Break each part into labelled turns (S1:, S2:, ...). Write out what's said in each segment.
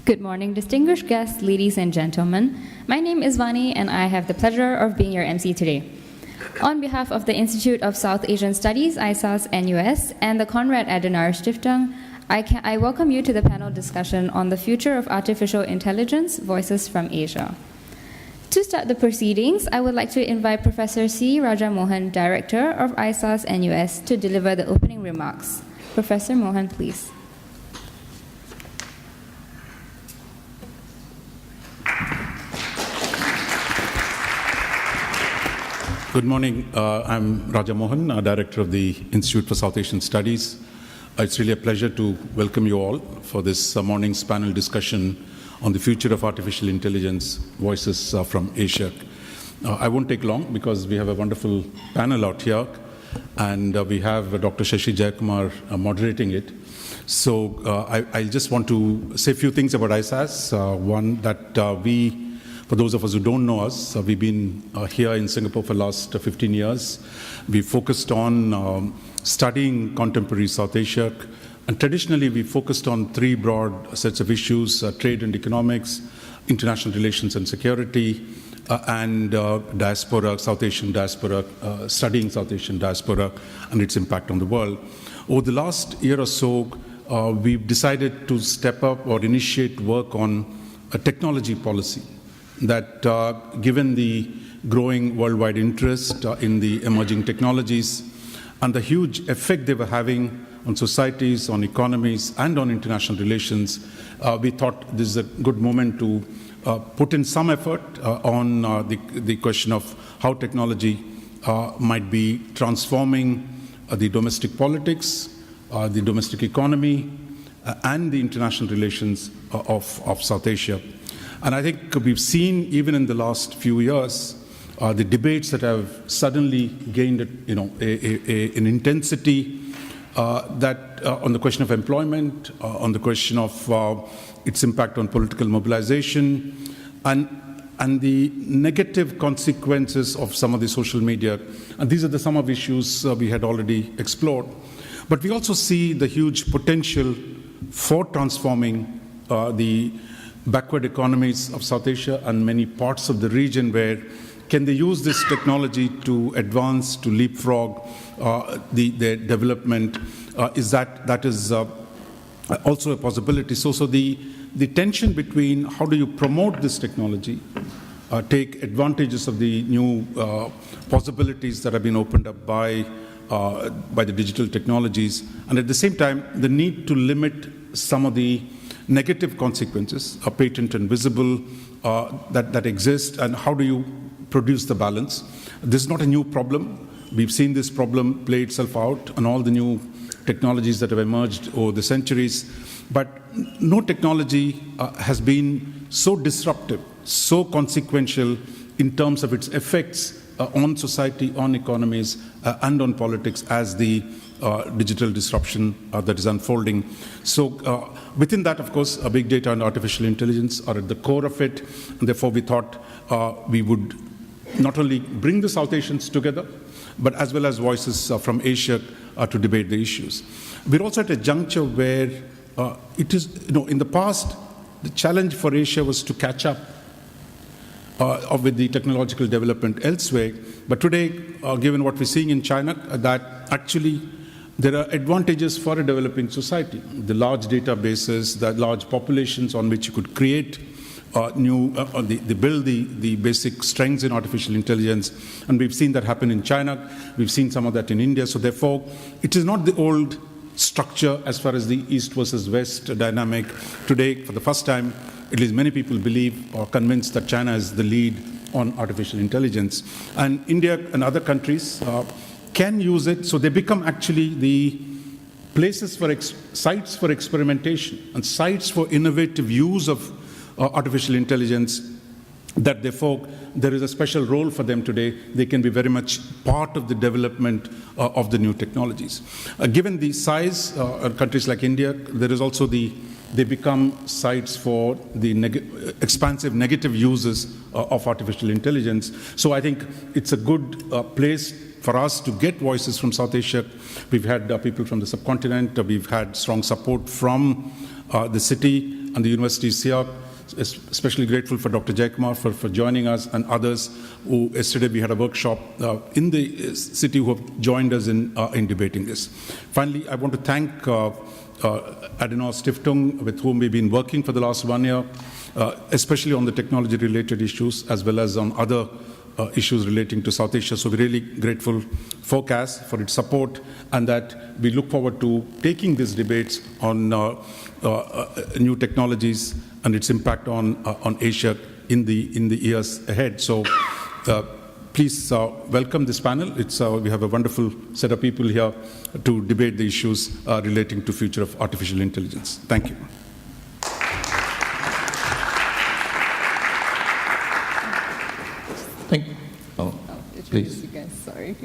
S1: Good morning, distinguished guests, ladies and gentlemen. My name is Vani, and I have the pleasure of being your MC today. On behalf of the Institute of South Asian Studies, ISAS NUS, and the Konrad Adenauer Stiftung, I welcome you to the panel discussion on the future of artificial intelligence, Voices from Asia. To start the proceedings, I would like to invite Professor C. Raja Mohan, Director of ISAS NUS, to deliver the opening remarks. Professor Mohan, please.
S2: Good morning. I'm Rajah Mohan, Director of the Institute for South Asian Studies. It's really a pleasure to welcome you all for this morning's panel discussion on the future of artificial intelligence, Voices from Asia. I won't take long because we have a wonderful panel out here, and we have Dr. Shashi Jayakumar moderating it. So I just want to say a few things about ISAS. One, that for those of us who don't know us, we've been here in Singapore for the last 15 years. We focused on studying contemporary South Asia, and traditionally we focused on three broad sets of issues: trade and economics, international relations and security, and diaspora, South Asian diaspora, studying South Asian diaspora and its impact on the world. Over the last year or so, we've decided to step up or initiate work on a technology policy that, given the growing worldwide interest in the emerging technologies and the huge effect they were having on societies, on economies, and on international relations, we thought this is a good moment to put in some effort on the question of how technology might be transforming the domestic politics, the domestic economy, and the international relations of South Asia. And I think we've seen, even in the last few years, the debates that have suddenly gained, an intensity that on the question of employment, on the question of its impact on political mobilization, and the negative consequences of some of the social media. And these are some of the issues we had already explored. But we also see the huge potential for transforming the backward economies of South Asia and many parts of the region, where can they use this technology to advance, to leapfrog their development? That is also a possibility. So the tension between how do you promote this technology, take advantages of the new possibilities that have been opened up by the digital technologies, and at the same time the need to limit some of the negative consequences, patent and visible, that exist, and how do you produce the balance? This is not a new problem. We've seen this problem play itself out on all the new technologies that have emerged over the centuries. But no technology has been so disruptive, so consequential in terms of its effects on society, on economies, and on politics as the digital disruption that is unfolding. So within that, of course, big data and artificial intelligence are at the core of it. And therefore, we thought we would not only bring the South Asians together, but as well as voices from Asia to debate the issues. We're also at a juncture where it is, in the past, the challenge for Asia was to catch up with the technological development elsewhere. But today, given what we're seeing in China, that actually there are advantages for a developing society. The large databases, the large populations on which you could create build the basic strengths in artificial intelligence. And we've seen that happen in China. We've seen some of that in India. So therefore, it is not the old structure as far as the East versus West dynamic. Today, for the first time, at least many people believe or convinced that China is the lead on artificial intelligence. And India and other countries can use it, so they become actually the places for sites for experimentation and sites for innovative use of artificial intelligence, that therefore there is a special role for them today. They can be very much part of the development of the new technologies. Given the size of countries like India, there is also they become sites for the expansive negative uses of artificial intelligence. So I think it's a good place for us to get voices from South Asia. We've had people from the subcontinent. We've had strong support from the city and the universities here. Especially grateful for Dr. Jayakumar for joining us and others who yesterday we had a workshop in the city who have joined us in debating this. Finally, I want to thank Adenauer Stiftung, with whom we've been working for the last 1 year, especially on the technology-related issues as well as on other issues relating to South Asia. So we're really grateful for CAS for its support, and that we look forward to taking these debates on new technologies and its impact on Asia in the years ahead. So please welcome this panel. We have a wonderful set of people here to debate the issues relating to future of artificial intelligence. Thank you.
S3: Thank you. Please.
S1: You guys, sorry.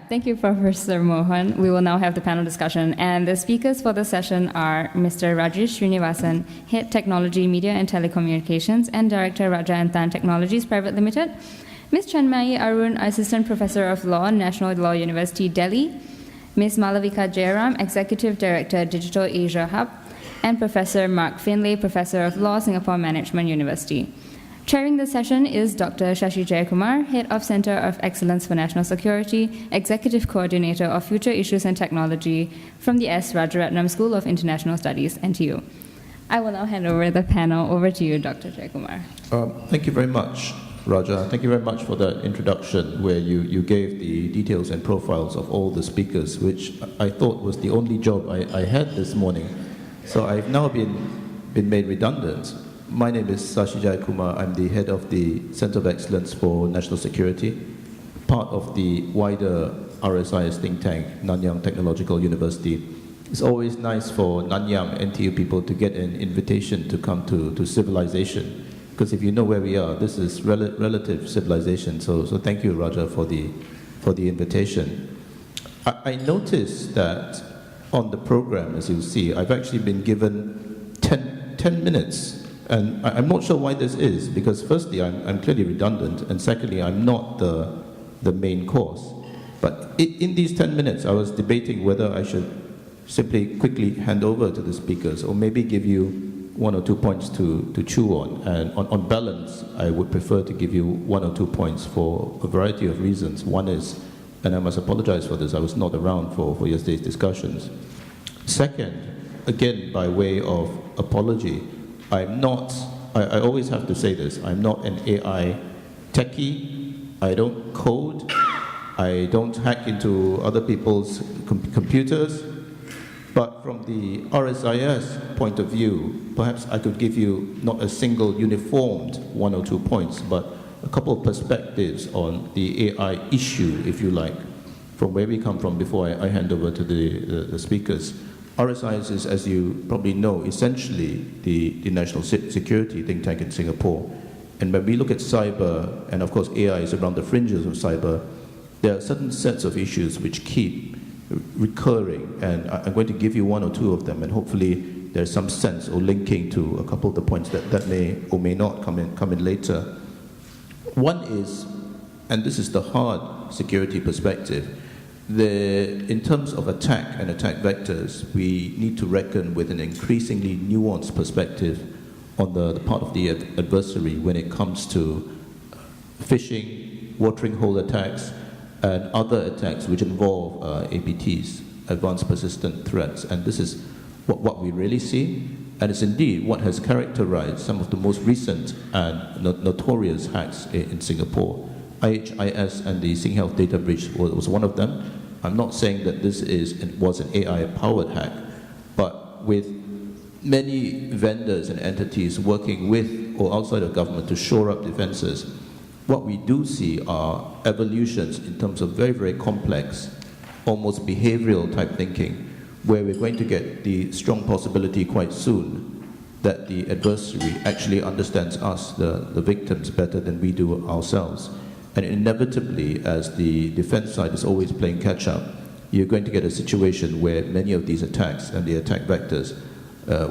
S1: Thank you, Professor Mohan. We will now have the panel discussion. And the speakers for the session are Mr. Rajesh Sreenivasan, Head Technology, Media and Telecommunications, and Director, Rajah and Tann Technologies Private Limited. Ms. Chinmayi Arun, Assistant Professor of Law, National Law University, Delhi. Ms. Malavika Jayaram, Executive Director, Digital Asia Hub. And Professor Mark Findlay, Professor of Law, Singapore Management University. Chairing the session is Dr. Shashi Jayakumar, Head of Center of Excellence for National Security, Executive Coordinator of Future Issues and Technology from the S. Rajaratnam School of International Studies, NTU. I will now hand over the panel over to you, Dr. Jayakumar.
S3: Thank you very much, Rajah. Thank you very much for that introduction where you gave the details and profiles of all the speakers, which I thought was the only job I had this morning. So I've now been made redundant. My name is Shashi Jayakumar. I'm the head of the Center of Excellence for National Security, part of the wider RSIS think tank, Nanyang Technological University. It's always nice for Nanyang NTU people to get an invitation to come to civilization, because if you know where we are, this is relative civilization. So thank you, Rajah, for the invitation. I noticed that on the program, as you'll see, I've actually been given 10 minutes. And I'm not sure why this is, because firstly, I'm clearly redundant, and secondly, I'm not the main course. But in these 10 minutes, I was debating whether I should simply quickly hand over to the speakers, or maybe give you 1 or 2 points to chew on. And on balance, I would prefer to give you 1 or 2 points for a variety of reasons. One is, and I must apologize for this, I was not around for yesterday's discussions. Second, again, by way of apology, I always have to say this, I'm not an AI techie, I don't code, I don't hack into other people's computers, but from the RSIS point of view, perhaps I could give you not a single uniformed 1 or 2 points, but a couple of perspectives on the AI issue, if you like, from where we come from before I hand over to the speakers. RSIS is, as you probably know, essentially the national security think tank in Singapore. And when we look at cyber, and of course AI is around the fringes of cyber, there are certain sets of issues which keep recurring. And I'm going to give you 1 or 2 of them, and hopefully there's some sense or linking to a couple of the points that may or may not come in later. One is, and this is the hard security perspective, in terms of attack and attack vectors, we need to reckon with an increasingly nuanced perspective on the part of the adversary when it comes to phishing, watering hole attacks, and other attacks which involve APTs, advanced persistent threats. And this is what we really see, and it's indeed what has characterized some of the most recent and notorious hacks in Singapore. IHIS and the SingHealth data breach was one of them. I'm not saying that this was an AI-powered hack, but with many vendors and entities working with or outside of government to shore up defenses, what we do see are evolutions in terms of very, very complex, almost behavioral type thinking, where we're going to get the strong possibility quite soon that the adversary actually understands us, the victims, better than we do ourselves. And inevitably, as the defense side is always playing catch-up, you're going to get a situation where many of these attacks and the attack vectors,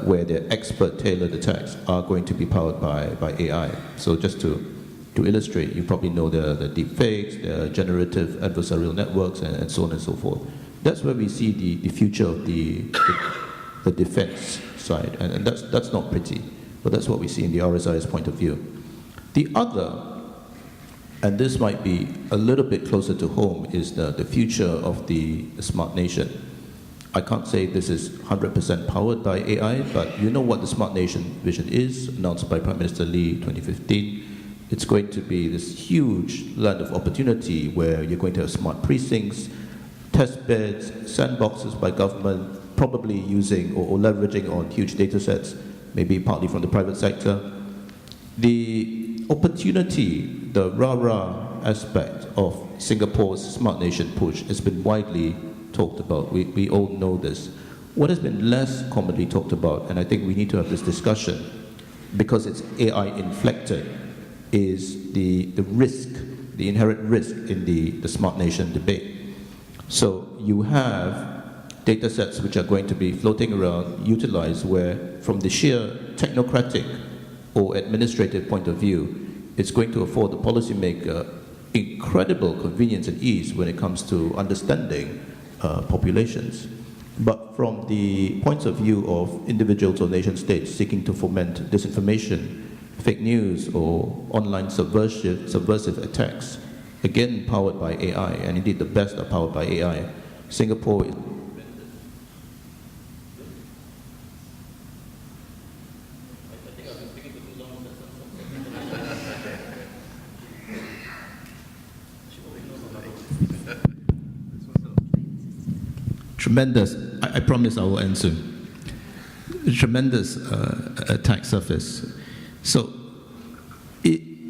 S3: where they're expert tailored attacks, are going to be powered by AI. So just to illustrate, you probably know the deep fakes, the generative adversarial networks, and so on and so forth. That's where we see the future of the the defense side, and that's not pretty, but that's what we see in the RSI's point of view. The other, and this might be a little bit closer to home, is the future of the smart nation. I can't say this is 100% powered by AI, but you know what the smart nation vision is, announced by Prime Minister Lee 2015. It's going to be this huge land of opportunity where you're going to have smart precincts, test beds, sandboxes by government, probably using or leveraging on huge data sets, maybe partly from the private sector. The opportunity, the rah-rah aspect of Singapore's smart nation push has been widely talked about. We all know this. What has been less commonly talked about, and I think we need to have this discussion because it's AI inflected, is the risk, the inherent risk in the smart nation debate. So you have data sets which are going to be floating around, utilized, where from the sheer technocratic or administrative point of view, it's going to afford the policymaker incredible convenience and ease when it comes to understanding populations. But from the point of view of individuals or nation states seeking to foment disinformation, fake news, or online subversive attacks, again powered by AI, and indeed the best are powered by AI, Singapore is tremendous. I promise I will end soon. Tremendous attack surface. So,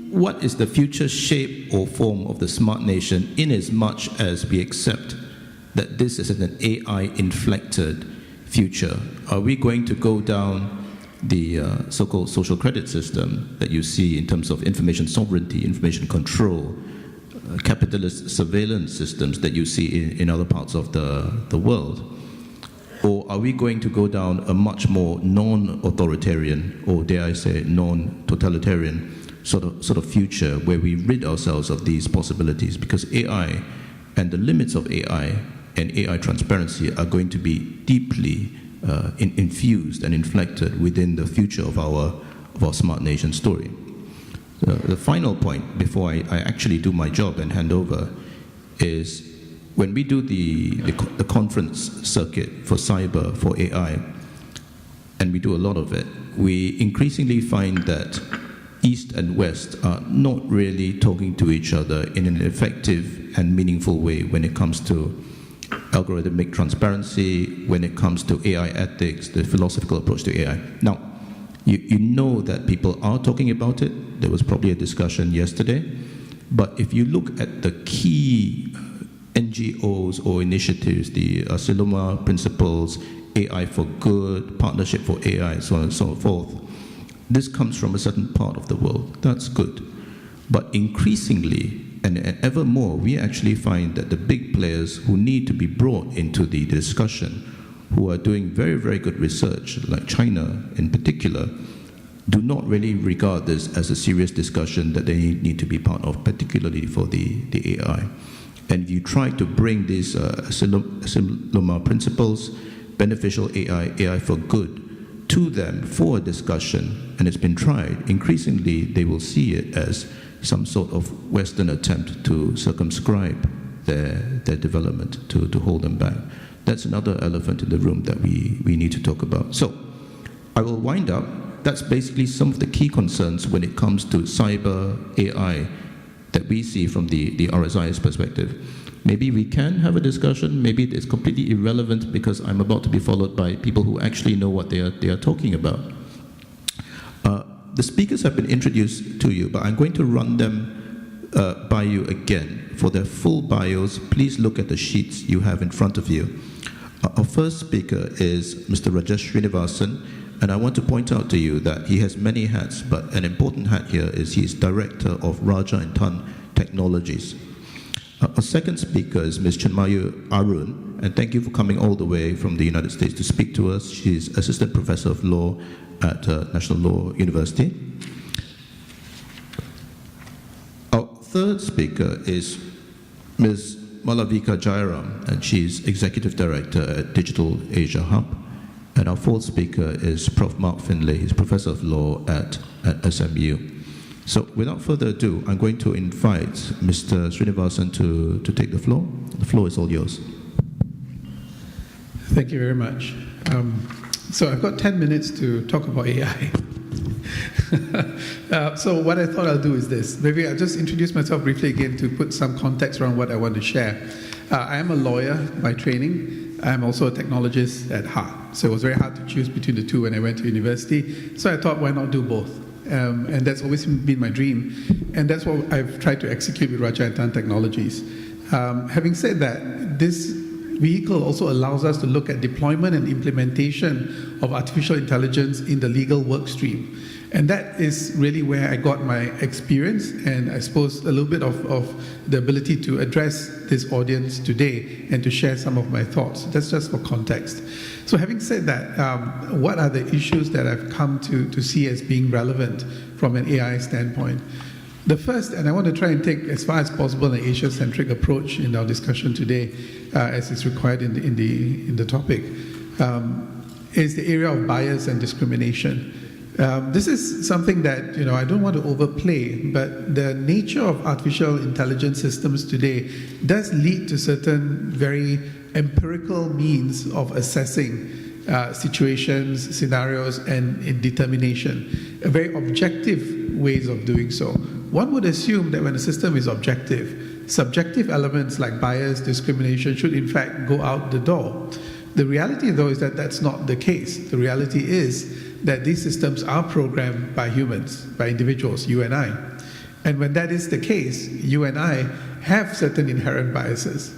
S3: what is the future shape or form of the smart nation in as much as we accept that this is an AI-inflected future? Are we going to go down the so-called social credit system that you see in terms of information sovereignty, information control, capitalist surveillance systems that you see in other parts of the world? Or are we going to go down a much more non-authoritarian, or dare I say non-totalitarian sort of future where we rid ourselves of these possibilities? Because AI and the limits of AI and AI transparency are going to be deeply infused and inflected within the future of our smart nation story. The final point before I actually do my job and hand over is when we do the conference circuit for cyber, for AI, and we do a lot of it, we increasingly find that East and West are not really talking to each other in an effective and meaningful way when it comes to algorithmic transparency, when it comes to AI ethics, the philosophical approach to AI. Now, you know that people are talking about it. There was probably a discussion yesterday. But if you look at the key NGOs or initiatives, the Siloma Principles, AI for Good, Partnership for AI, so on and so forth, this comes from a certain part of the world. That's good. But increasingly, and ever more, we actually find that the big players who need to be brought into the discussion, who are doing very, very good research, like China in particular, do not really regard this as a serious discussion that they need to be part of, particularly for the AI. And if you try to bring these Siloma Principles, beneficial AI for good, to them for a discussion, and it's been tried, increasingly they will see it as some sort of Western attempt to circumscribe their development, to hold them back. That's another elephant in the room that we need to talk about. So, I will wind up. That's basically some of the key concerns when it comes to cyber AI that we see from the RSI's perspective. Maybe we can have a discussion. Maybe it's completely irrelevant because I'm about to be followed by people who actually know what they are talking about. The speakers have been introduced to you, but I'm going to run them by you again. For their full bios, please look at the sheets you have in front of you. Our first speaker is Mr. Rajesh Sreenivasan, and I want to point out to you that he has many hats, but an important hat here is he is Director of Rajah and Tann Technologies. Our second speaker is Ms. Chinmayi Arun, and thank you for coming all the way from the United States to speak to us. She's Assistant Professor of Law at National Law University. Our third speaker is Ms. Malavika Jayaram, and she's Executive Director at Digital Asia Hub. And And our fourth speaker is Prof. Mark Findlay. He's Professor of Law at SMU. So without further ado, I'm going to invite Mr. Sreenivasan to take the floor. The floor is all yours.
S4: Thank you very much. So I've got 10 minutes to talk about AI. So what I thought I'll do is this. Maybe I'll just introduce myself briefly again to put some context around what I want to share. I am a lawyer by training. I'm also a technologist at heart. So it was very hard to choose between the two when I went to university. So I thought, why not do both? And that's always been my dream. And that's what I've tried to execute with Rajah and Tann Technologies. Having said that, this vehicle also allows us to look at deployment and implementation of artificial intelligence in the legal work stream. And that is really where I got my experience and I suppose a little bit of the ability to address this audience today and to share some of my thoughts. That's just for context. So having said that, what are the issues that I've come to see as being relevant from an AI standpoint? The first, and I want to try and take as far as possible an Asia-centric approach in our discussion today, as is required in the topic, is the area of bias and discrimination. This is something that I don't want to overplay, but the nature of artificial intelligence systems today does lead to certain very empirical means of assessing situations, scenarios, and determination, very objective ways of doing so. One would assume that when a system is objective, subjective elements like bias, discrimination should in fact go out the door. The reality, though, is that that's not the case. The reality is that these systems are programmed by humans, by individuals, you and I. And when that is the case, you and I have certain inherent biases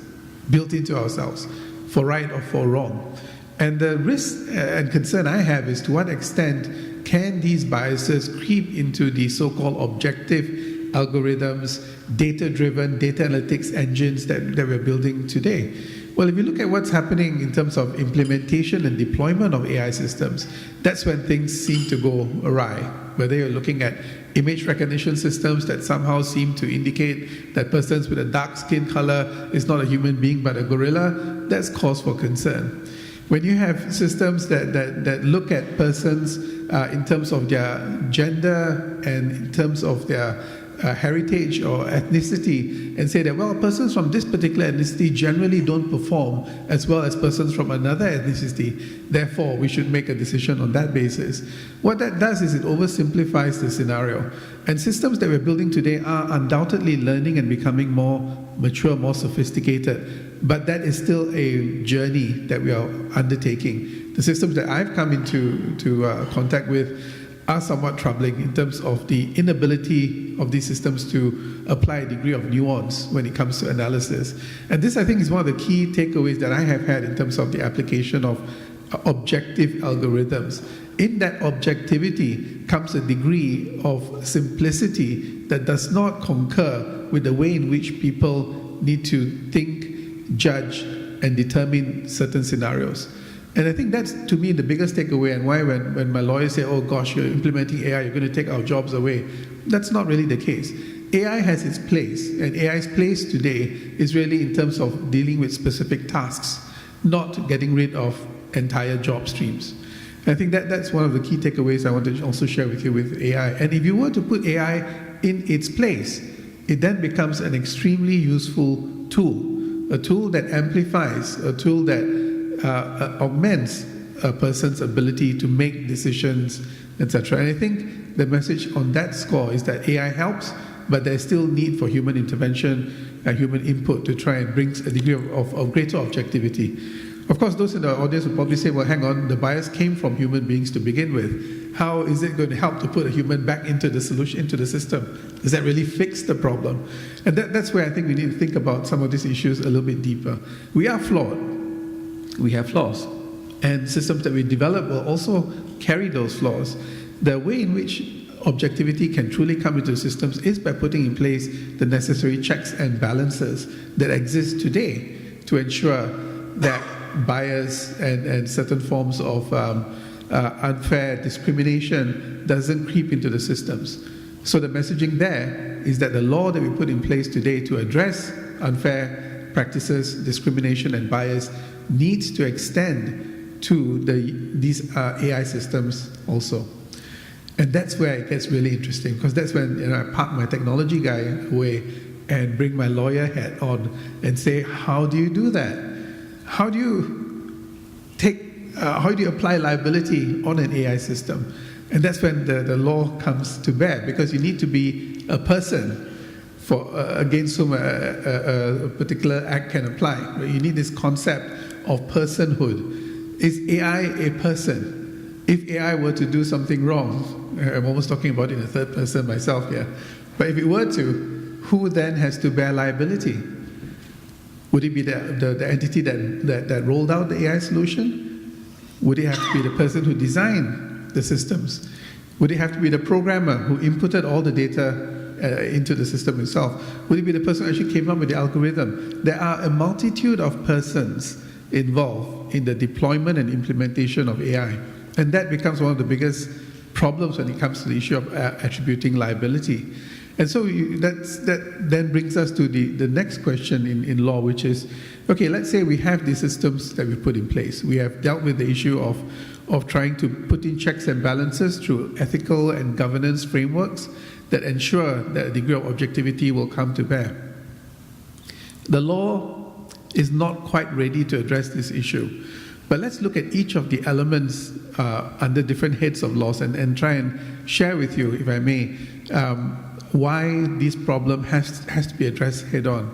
S4: built into ourselves, for right or for wrong. And the risk and concern I have is to what extent can these biases creep into the so-called objective algorithms, data-driven, data analytics engines that we're building today? Well, if you look at what's happening in terms of implementation and deployment of AI systems, that's when things seem to go awry. Whether you're looking at image recognition systems that somehow seem to indicate that persons with a dark skin color is not a human being but a gorilla, that's cause for concern. When you have systems that look at persons in terms of their gender and in terms of their heritage or ethnicity and say that, well, persons from this particular ethnicity generally don't perform as well as persons from another ethnicity, therefore we should make a decision on that basis. What that does is it oversimplifies the scenario. And systems that we're building today are undoubtedly learning and becoming more mature, more sophisticated, but that is still a journey that we are undertaking. The systems that I've come into contact with are somewhat troubling in terms of the inability of these systems to apply a degree of nuance when it comes to analysis. And this, I think, is one of the key takeaways that I have had in terms of the application of objective algorithms. In that objectivity comes a degree of simplicity that does not concur with the way in which people need to think, judge, and determine certain scenarios. And I think that's, to me, the biggest takeaway, and why when my lawyers say, oh gosh, you're implementing AI, you're going to take our jobs away, that's not really the case. AI has its place, and AI's place today is really in terms of dealing with specific tasks, not getting rid of entire job streams. And I think that's one of the key takeaways I want to also share with you with AI. And if you were to put AI in its place, it then becomes an extremely useful tool, a tool that amplifies, a tool that augments a person's ability to make decisions, etc. And I think the message on that score is that AI helps, but there's still need for human intervention and human input to try and bring a degree of greater objectivity. Of course, those in the audience will probably say, well, hang on, the bias came from human beings to begin with. How is it going to help to put a human back into the solution, into the system? Does that really fix the problem? And that's where I think we need to think about some of these issues a little bit deeper. We are flawed. We have flaws. And systems that we develop will also carry those flaws. The way in which objectivity can truly come into systems is by putting in place the necessary checks and balances that exist today to ensure that bias and certain forms of unfair discrimination doesn't creep into the systems. So the messaging there is that the law that we put in place today to address unfair practices, discrimination, and bias needs to extend to these AI systems also. And that's where it gets really interesting, because that's when I park my technology guy away and bring my lawyer hat on and say, how do you do that? How do you apply liability on an AI system? And that's when the law comes to bear, because you need to be a person against whom a particular act can apply. You need this concept of personhood. Is AI a person? If AI were to do something wrong, I'm almost talking about it in the third person myself here, but if it were to, who then has to bear liability? Would it be the entity that rolled out the AI solution? Would it have to be the person who designed the systems? Would it have to be the programmer who inputted all the data into the system itself? Would it be the person who actually came up with the algorithm? There are a multitude of persons involved in the deployment and implementation of AI. And that becomes one of the biggest problems when it comes to the issue of attributing liability. And so that then brings us to the next question in law, which is, okay, let's say we have these systems that we put in place. We have dealt with the issue of trying to put in checks and balances through ethical and governance frameworks that ensure that a degree of objectivity will come to bear. The law is not quite ready to address this issue. But let's look at each of the elements under different heads of laws and try and share with you, if I may, why this problem has to be addressed head on.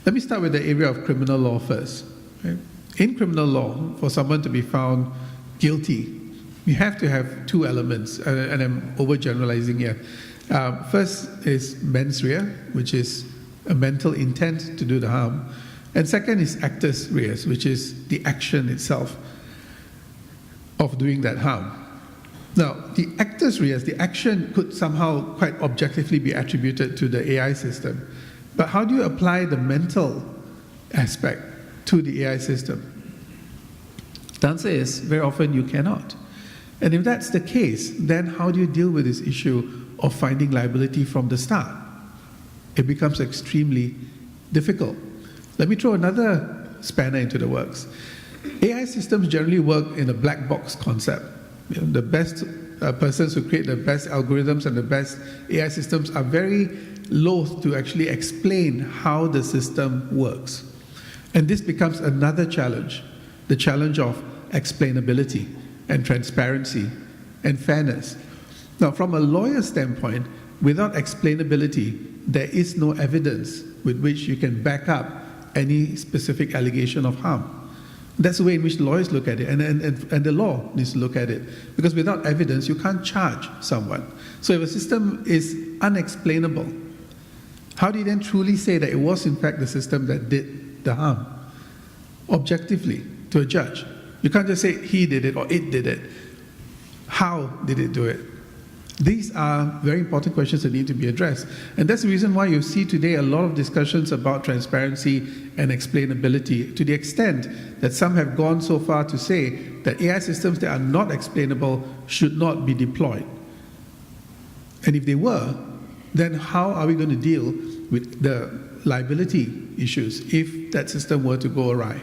S4: Let me start with the area of criminal law first. Right? In criminal law, for someone to be found guilty, you have to have two elements, and I'm overgeneralizing here. First is mens rea, which is a mental intent to do the harm. And second is actus reus, which is the action itself of doing that harm. Now, the actus reus, the action could somehow quite objectively be attributed to the AI system. But how do you apply the mental aspect to the AI system? The answer is, very often you cannot. And if that's the case, then how do you deal with this issue of finding liability from the start? It becomes extremely difficult. Let me throw another spanner into the works. AI systems generally work in a black box concept. The best persons who create the best algorithms and the best AI systems are very loath to actually explain how the system works. And this becomes another challenge, the challenge of explainability and transparency and fairness. Now, from a lawyer's standpoint, without explainability, there is no evidence with which you can back up any specific allegation of harm. That's the way in which lawyers look at it, and the law needs to look at it. Because without evidence, you can't charge someone. So if a system is unexplainable, how do you then truly say that it was in fact the system that did the harm? Objectively, to a judge. You can't just say he did it or it did it. How did it do it? These are very important questions that need to be addressed. And that's the reason why you see today a lot of discussions about transparency and explainability, to the extent that some have gone so far to say that AI systems that are not explainable should not be deployed. And if they were, then how are we going to deal with the liability issues if that system were to go awry?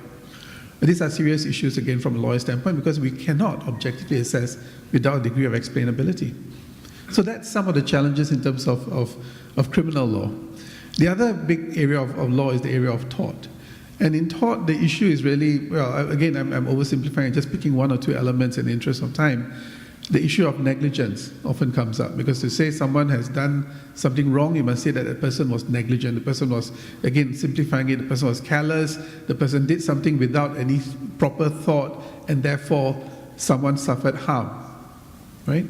S4: These are serious issues, again, from a lawyer standpoint, because we cannot objectively assess without a degree of explainability. So that's some of the challenges in terms of criminal law. The other big area of law is the area of tort. And in tort, the issue is really, well, again, I'm oversimplifying, just picking one or two elements in the interest of time. The issue of negligence often comes up, because to say someone has done something wrong, you must say that the person was negligent, the person was, again, simplifying it, the person was careless, the person did something without any proper thought, and therefore someone suffered harm, right?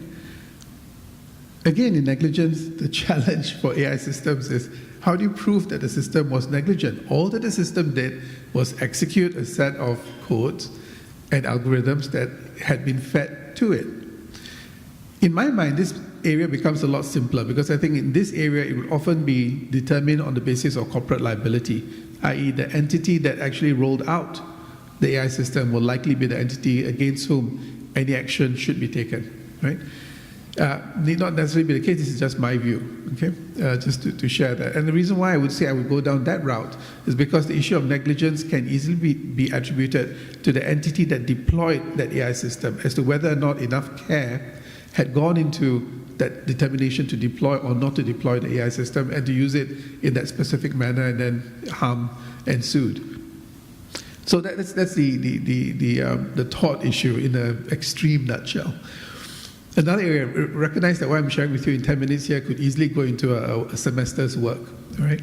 S4: Again, in negligence, the challenge for AI systems is, how do you prove that the system was negligent? All that the system did was execute a set of codes and algorithms that had been fed to it. In my mind, this area becomes a lot simpler, because I think in this area it would often be determined on the basis of corporate liability, i.e. the entity that actually rolled out the AI system will likely be the entity against whom any action should be taken, right? Need not necessarily be the case. This is just my view, okay? Just to share that. And the reason why I would say I would go down that route is because the issue of negligence can easily be attributed to the entity that deployed that AI system as to whether or not enough care had gone into that determination to deploy or not to deploy the AI system and to use it in that specific manner, and then harm ensued. So that's the tort issue in an extreme nutshell. Another area, recognize that what I'm sharing with you in 10 minutes here could easily go into a semester's work, right?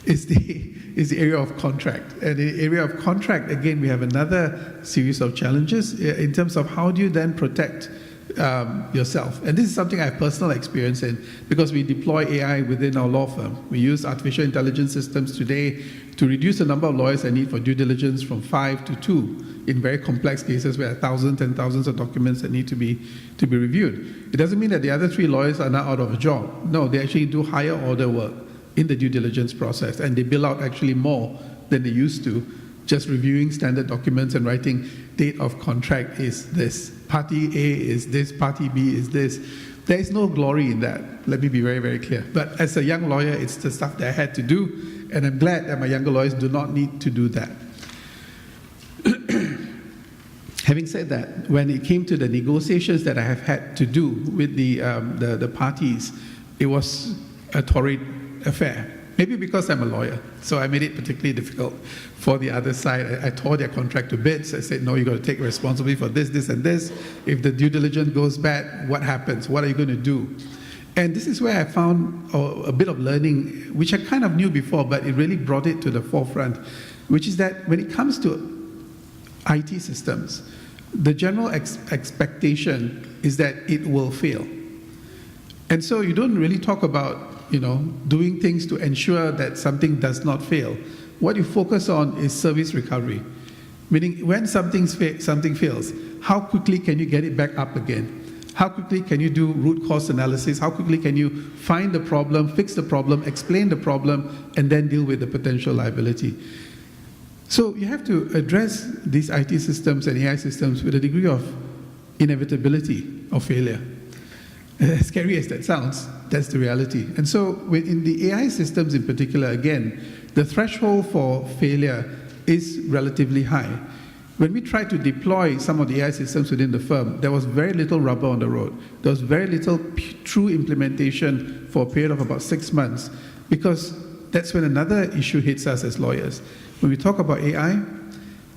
S4: Is the area of contract. And in the area of contract, again, we have another series of challenges in terms of how do you then protect yourself. And this is something I have personal experience in because we deploy AI within our law firm. We use artificial intelligence systems today to reduce the number of lawyers I need for due diligence from 5 to 2 in very complex cases where thousands and thousands of documents that need to be reviewed. It doesn't mean that the other 3 lawyers are now out of a job. No, they actually do higher order work in the due diligence process, and they bill out actually more than they used to, just reviewing standard documents and writing date of contract is this, party A is this, party B is this. There is no glory in that. Let me be very, very clear. But as a young lawyer, it's the stuff that I had to do, and I'm glad that my younger lawyers do not need to do that. Having said that, when it came to the negotiations that I have had to do with the parties, it was a torrid affair. Maybe because I'm a lawyer, so I made it particularly difficult for the other side. I tore their contract to bits. I said, no, you've got to take responsibility for this, this, and this. If the due diligence goes bad, what happens? What are you going to do? And this is where I found a bit of learning, which I kind of knew before, but it really brought it to the forefront, which is that when it comes to IT systems, the general expectation is that it will fail. And so you don't really talk about doing things to ensure that something does not fail. What you focus on is service recovery, meaning when something fails, how quickly can you get it back up again? How quickly can you do root cause analysis? How quickly can you find the problem, fix the problem, explain the problem, and then deal with the potential liability? So you have to address these IT systems and AI systems with a degree of inevitability of failure. As scary as that sounds, that's the reality. And so in the AI systems in particular, again, the threshold for failure is relatively high. When we tried to deploy some of the AI systems within the firm, there was very little rubber on the road. There was very little true implementation for a period of about 6 months, because that's when another issue hits us as lawyers. When we talk about AI,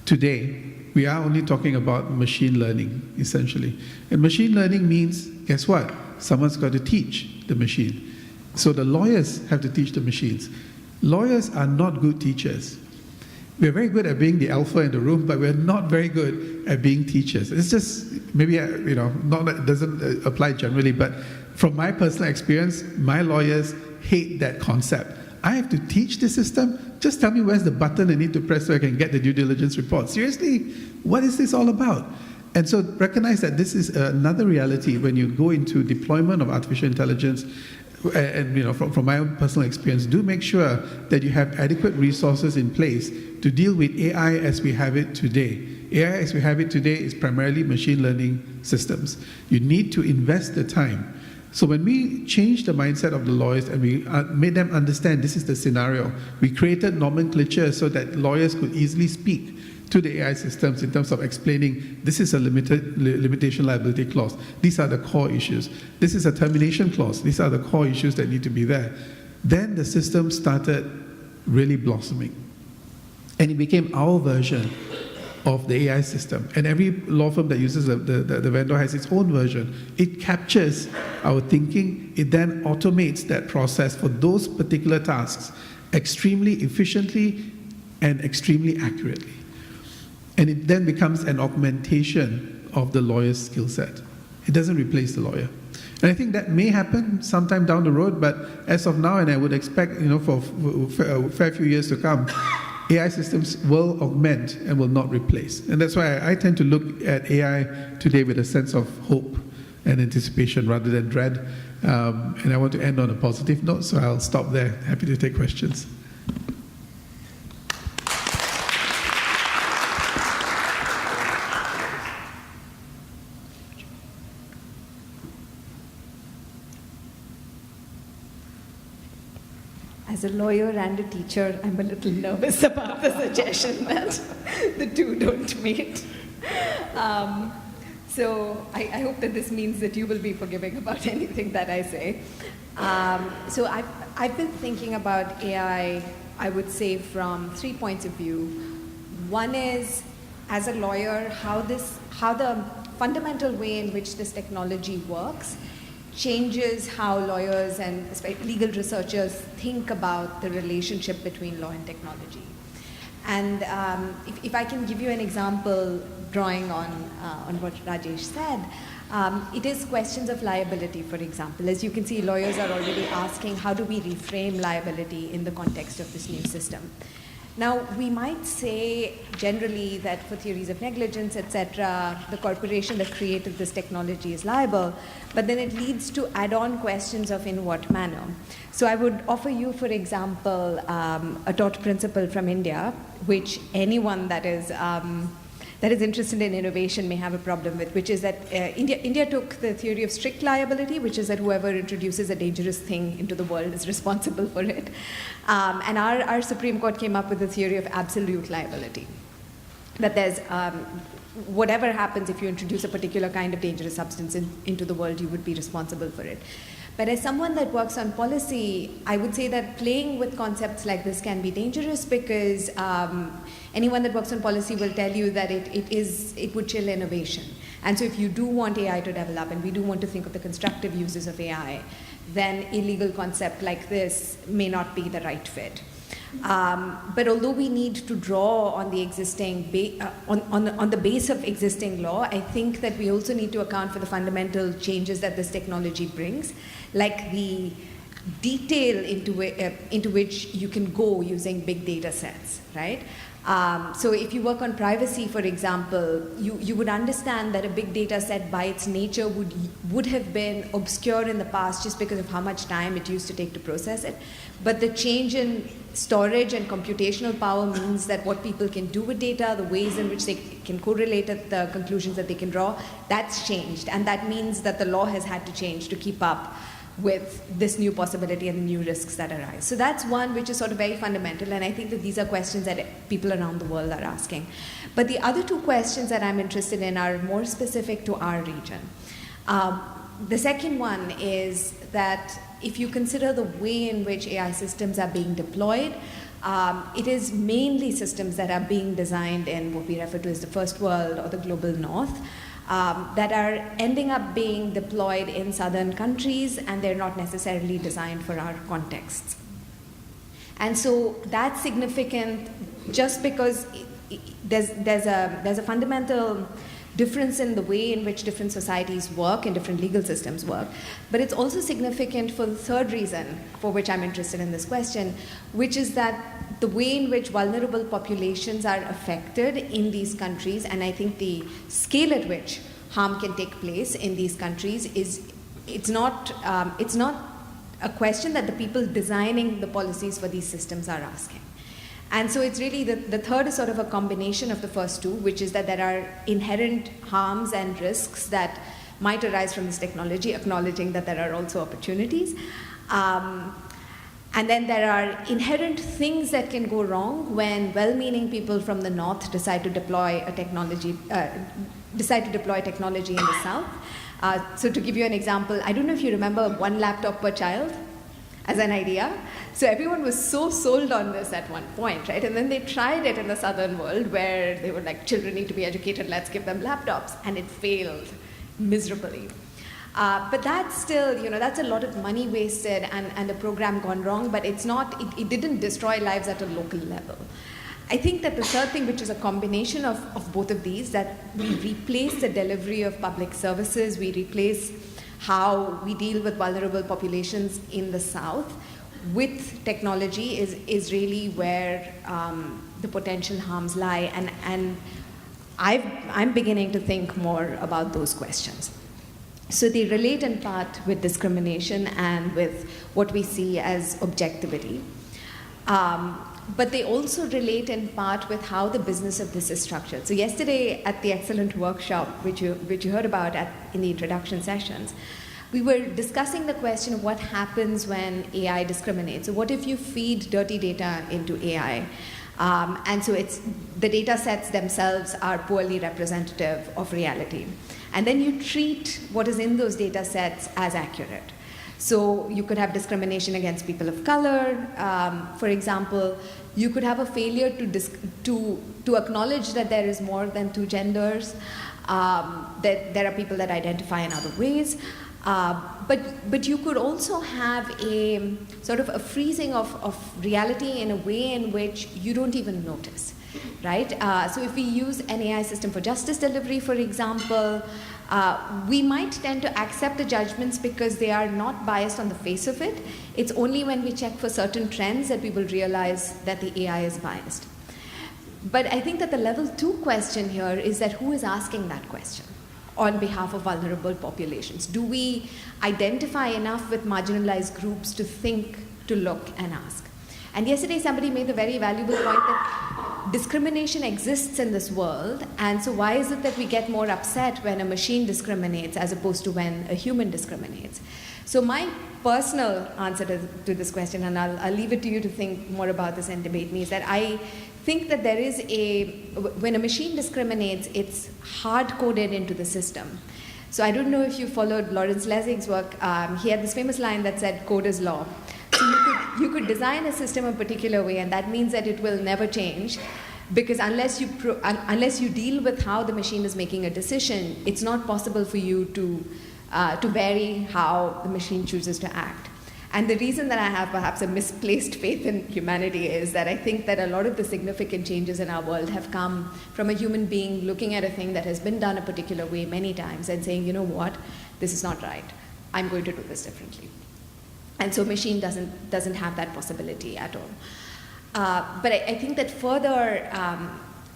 S4: today, we are only talking about machine learning, essentially. And machine learning means, guess what? Someone's got to teach the machine. So the lawyers have to teach the machines. Lawyers are not good teachers. We're very good at being the alpha in the room, but we're not very good at being teachers. It's just, maybe, not that it doesn't apply generally, but from my personal experience, my lawyers hate that concept. I have to teach the system? Just tell me where's the button I need to press so I can get the due diligence report. Seriously, what is this all about? And so recognize that this is another reality when you go into deployment of artificial intelligence. And from my own personal experience, do make sure that you have adequate resources in place to deal with AI as we have it today. AI as we have it today is primarily machine learning systems. You need to invest the time. So when we changed the mindset of the lawyers and we made them understand this is the scenario, we created nomenclature so that lawyers could easily speak to the AI systems in terms of explaining this is a limitation liability clause. These are the core issues. This is a termination clause. These are the core issues that need to be there. Then the system started really blossoming. And it became our version of the AI system. And every law firm that uses the vendor has its own version. It captures our thinking. It then automates that process for those particular tasks extremely efficiently and extremely accurately. And it then becomes an augmentation of the lawyer's skill set. It doesn't replace the lawyer. And I think that may happen sometime down the road, but as of now, and I would expect, for a fair few years to come, AI systems will augment and will not replace. And that's why I tend to look at AI today with a sense of hope and anticipation rather than dread. And I want to end on a positive note, so I'll stop there. Happy to take questions.
S5: As a lawyer and a teacher, I'm a little nervous about the suggestion that the two don't meet. So I hope that this means that you will be forgiving about anything that I say. So I've been thinking about AI, I would say, from 3 points of view. One is, as a lawyer, how the fundamental way in which this technology works changes how lawyers and legal researchers think about the relationship between law and technology. And if I can give you an example, drawing on what Rajesh said, it is questions of liability, for example. As you can see, lawyers are already asking, how do we reframe liability in the context of this new system? Now, we might say generally that for theories of negligence, etc., the corporation that created this technology is liable, but then it leads to add-on questions of in what manner. So I would offer you, for example, a tort principle from India, which anyone that is interested in innovation may have a problem with, which is that India took the theory of strict liability, which is that whoever introduces a dangerous thing into the world is responsible for it. And our Supreme Court came up with the theory of absolute liability, that there's whatever happens if you introduce a particular kind of dangerous substance into the world, you would be responsible for it. But as someone that works on policy, I would say that playing with concepts like this can be dangerous because anyone that works on policy will tell you that it would chill innovation. And so if you do want AI to develop, and we do want to think of the constructive uses of AI, then a legal concept like this may not be the right fit. But although we need to draw on the existing on the base of existing law, I think that we also need to account for the fundamental changes that this technology brings, like the detail into which you can go using big data sets, right? So if you work on privacy, for example, you would understand that a big data set by its nature would have been obscure in the past just because of how much time it used to take to process it. But the change in storage and computational power means that what people can do with data, the ways in which they can correlate it, the conclusions that they can draw, that's changed. And that means that the law has had to change to keep up with this new possibility and the new risks that arise. So that's one which is sort of very fundamental, and I think that these are questions that people around the world are asking. But the other two questions that I'm interested in are more specific to our region. The second one is that if you consider the way in which AI systems are being deployed, it is mainly systems that are being designed in what we refer to as the first world or the global north, that are ending up being deployed in southern countries, and they're not necessarily designed for our contexts. And so that's significant just because there's a fundamental difference in the way in which different societies work and different legal systems work. But it's also significant for the third reason for which I'm interested in this question, which is that the way in which vulnerable populations are affected in these countries, and I think the scale at which harm can take place in these countries it's not a question that the people designing the policies for these systems are asking. And so it's really the third is sort of a combination of the first two, which is that there are inherent harms and risks that might arise from this technology, acknowledging that there are also opportunities. And then there are inherent things that can go wrong when well-meaning people from the north decide to deploy technology in the south. So to give you an example, I don't know if you remember 1 laptop per child as an idea. So everyone was so sold on this at one point, right? And then they tried it in the southern world where they were like, children need to be educated, let's give them laptops. And it failed miserably. But that's still, that's a lot of money wasted and a program gone wrong, but it didn't destroy lives at a local level. I think that the third thing, which is a combination of both of these, that we replace the delivery of public services, we replace how we deal with vulnerable populations in the South with technology is really where the potential harms lie. And I'm beginning to think more about those questions. So they relate in part with discrimination and with what we see as objectivity. But they also relate in part with how the business of this is structured. So yesterday at the excellent workshop, which you heard about in the introduction sessions, we were discussing the question of what happens when AI discriminates. So what if you feed dirty data into AI? And so the data sets themselves are poorly representative of reality. And then you treat what is in those data sets as accurate. So you could have discrimination against people of color. For example, you could have a failure to acknowledge that there is more than two genders, that there are people that identify in other ways. But you could also have a sort of a freezing of reality in a way in which you don't even notice, right? So if we use an AI system for justice delivery, for example, we might tend to accept the judgments because they are not biased on the face of it. It's only when we check for certain trends that we will realize that the AI is biased. But I think that the level 2 question here is that who is asking that question on behalf of vulnerable populations? Do we identify enough with marginalized groups to think, to look, and ask? And yesterday somebody made the very valuable point that discrimination exists in this world, and so why is it that we get more upset when a machine discriminates as opposed to when a human discriminates? So my personal answer to this question, and I'll leave it to you to think more about this and debate me, is that I think that there is when a machine discriminates, it's hard-coded into the system. So I don't know if you followed Lawrence Lessig's work. He had this famous line that said, code is law. So you could design a system a particular way, and that means that it will never change, because unless you deal with how the machine is making a decision, it's not possible for you to vary how the machine chooses to act. And the reason that I have perhaps a misplaced faith in humanity is that I think that a lot of the significant changes in our world have come from a human being looking at a thing that has been done a particular way many times and saying, you know what, this is not right. I'm going to do this differently. And so machine doesn't have that possibility at all. But I think that further,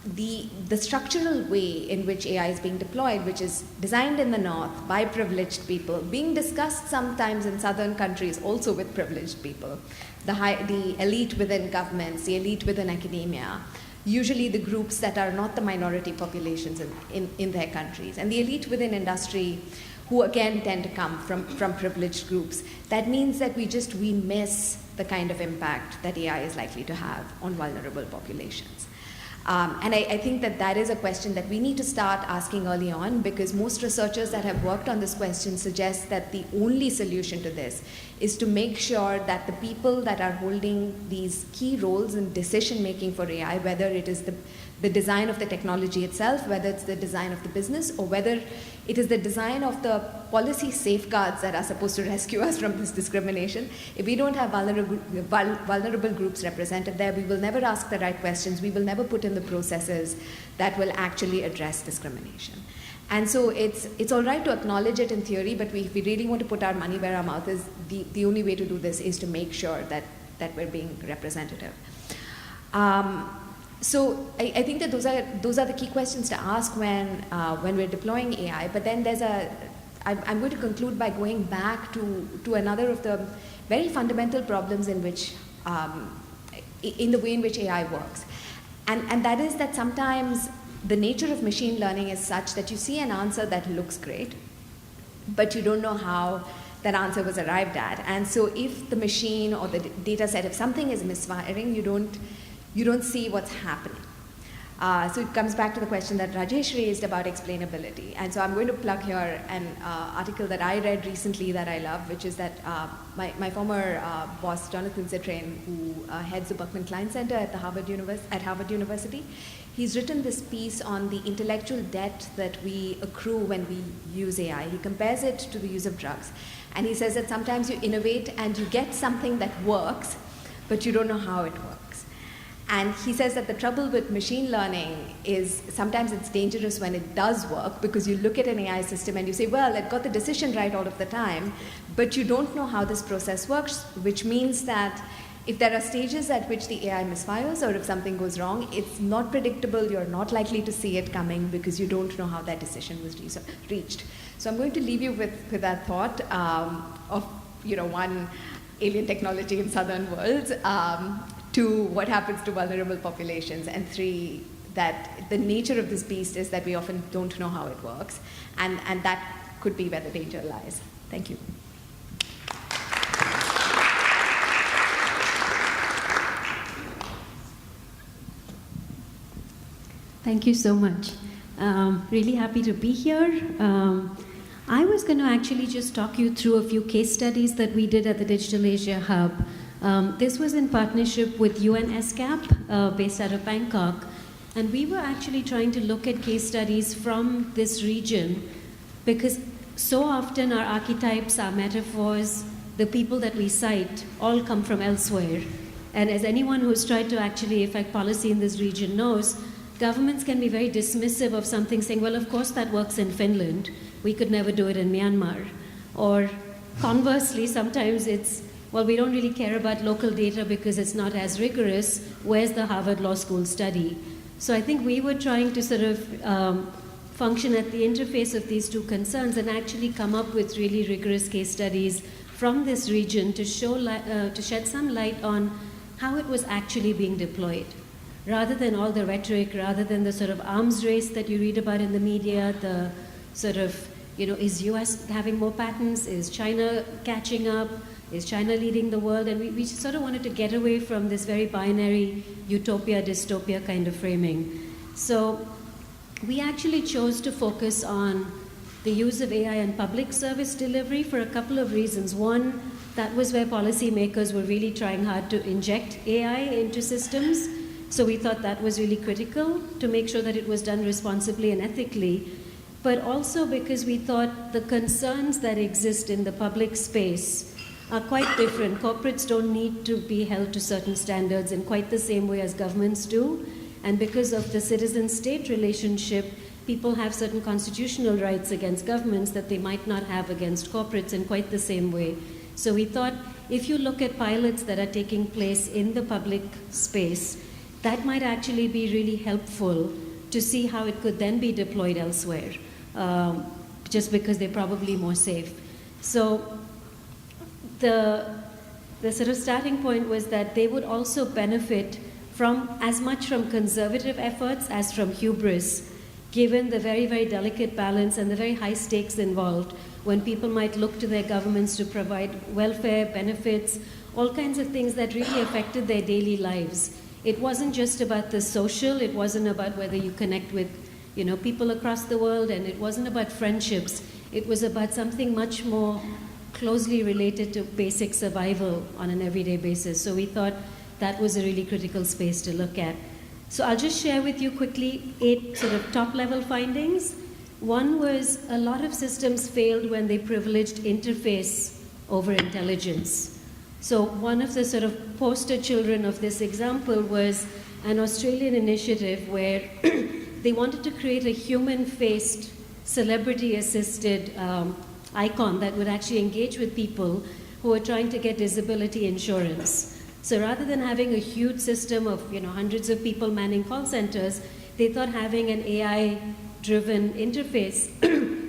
S5: the structural way in which AI is being deployed, which is designed in the north by privileged people, being discussed sometimes in southern countries also with privileged people, the elite within governments, the elite within academia, usually the groups that are not the minority populations in their countries, and the elite within industry, who again tend to come from privileged groups. That means that we miss the kind of impact that AI is likely to have on vulnerable populations. And I think that is a question that we need to start asking early on, because most researchers that have worked on this question suggest that the only solution to this is to make sure that the people that are holding these key roles in decision making for AI, whether it is the design of the technology itself, whether it's the design of the business, or whether it is the design of the policy safeguards that are supposed to rescue us from this discrimination. If we don't have vulnerable groups represented there, we will never ask the right questions. We will never put in the processes that will actually address discrimination. And so it's all right to acknowledge it in theory, but if we really want to put our money where our mouth is, the only way to do this is to make sure that we're being representative. So I think that those are the key questions to ask when we're deploying AI. But then I'm going to conclude by going back to another of the very fundamental problems in the way in which AI works, and that is that sometimes the nature of machine learning is such that you see an answer that looks great, but you don't know how that answer was arrived at. And so if the machine or the data set, if something is misfiring, you don't see what's happening. So it comes back to the question that Rajesh raised about explainability. And so I'm going to plug here an article that I read recently that I love, which is that my former boss, Jonathan Zittrain, who heads the Berkman Klein Center at Harvard University, he's written this piece on the intellectual debt that we accrue when we use AI. He compares it to the use of drugs. And he says that sometimes you innovate and you get something that works, but you don't know how it works. And he says that the trouble with machine learning is sometimes it's dangerous when it does work, because you look at an AI system and you say, well, it got the decision right all of the time, but you don't know how this process works, which means that if there are stages at which the AI misfires or if something goes wrong, it's not predictable, you're not likely to see it coming because you don't know how that decision was reached. So I'm going to leave you with that thought of one, alien technology in southern worlds, 2, what happens to vulnerable populations, and 3, that the nature of this beast is that we often don't know how it works, and that could be where the danger lies. Thank you.
S6: Thank you so much. Really happy to be here. I was going to actually just talk you through a few case studies that we did at the Digital Asia Hub. This was in partnership with UNSCAP, based out of Bangkok. And we were actually trying to look at case studies from this region because so often our archetypes, our metaphors, the people that we cite all come from elsewhere. And as anyone who's tried to actually affect policy in this region knows, governments can be very dismissive of something, saying, well, of course that works in Finland. We could never do it in Myanmar. Or conversely, sometimes it's, well, we don't really care about local data because it's not as rigorous. Where's the Harvard Law School study? So I think we were trying to sort of function at the interface of these two concerns and actually come up with really rigorous case studies from this region to show, to shed some light on how it was actually being deployed. Rather than all the rhetoric, rather than the sort of arms race that you read about in the media, the sort of, is US having more patents? Is China catching up? Is China leading the world? And we sort of wanted to get away from this very binary utopia, dystopia kind of framing. So we actually chose to focus on the use of AI in public service delivery for a couple of reasons. One, that was where policymakers were really trying hard to inject AI into systems. So we thought that was really critical to make sure that it was done responsibly and ethically, but also because we thought the concerns that exist in the public space are quite different. Corporates don't need to be held to certain standards in quite the same way as governments do. And because of the citizen-state relationship, people have certain constitutional rights against governments that they might not have against corporates in quite the same way. So we thought if you look at pilots that are taking place in the public space, that might actually be really helpful to see how it could then be deployed elsewhere, just because they're probably more safe. So the sort of starting point was that they would also benefit from as much from conservative efforts as from hubris, given the very, very delicate balance and the very high stakes involved when people might look to their governments to provide welfare, benefits, all kinds of things that really affected their daily lives. It wasn't just about the social, it wasn't about whether you connect with people across the world, and it wasn't about friendships. It was about something much more closely related to basic survival on an everyday basis. So we thought that was a really critical space to look at. So I'll just share with you quickly 8 sort of top-level findings. One was a lot of systems failed when they privileged interface over intelligence. So one of the sort of poster children of this example was an Australian initiative where they wanted to create a human-faced, celebrity-assisted icon that would actually engage with people who were trying to get disability insurance. So rather than having a huge system of hundreds of people manning call centers, they thought having an AI-driven interface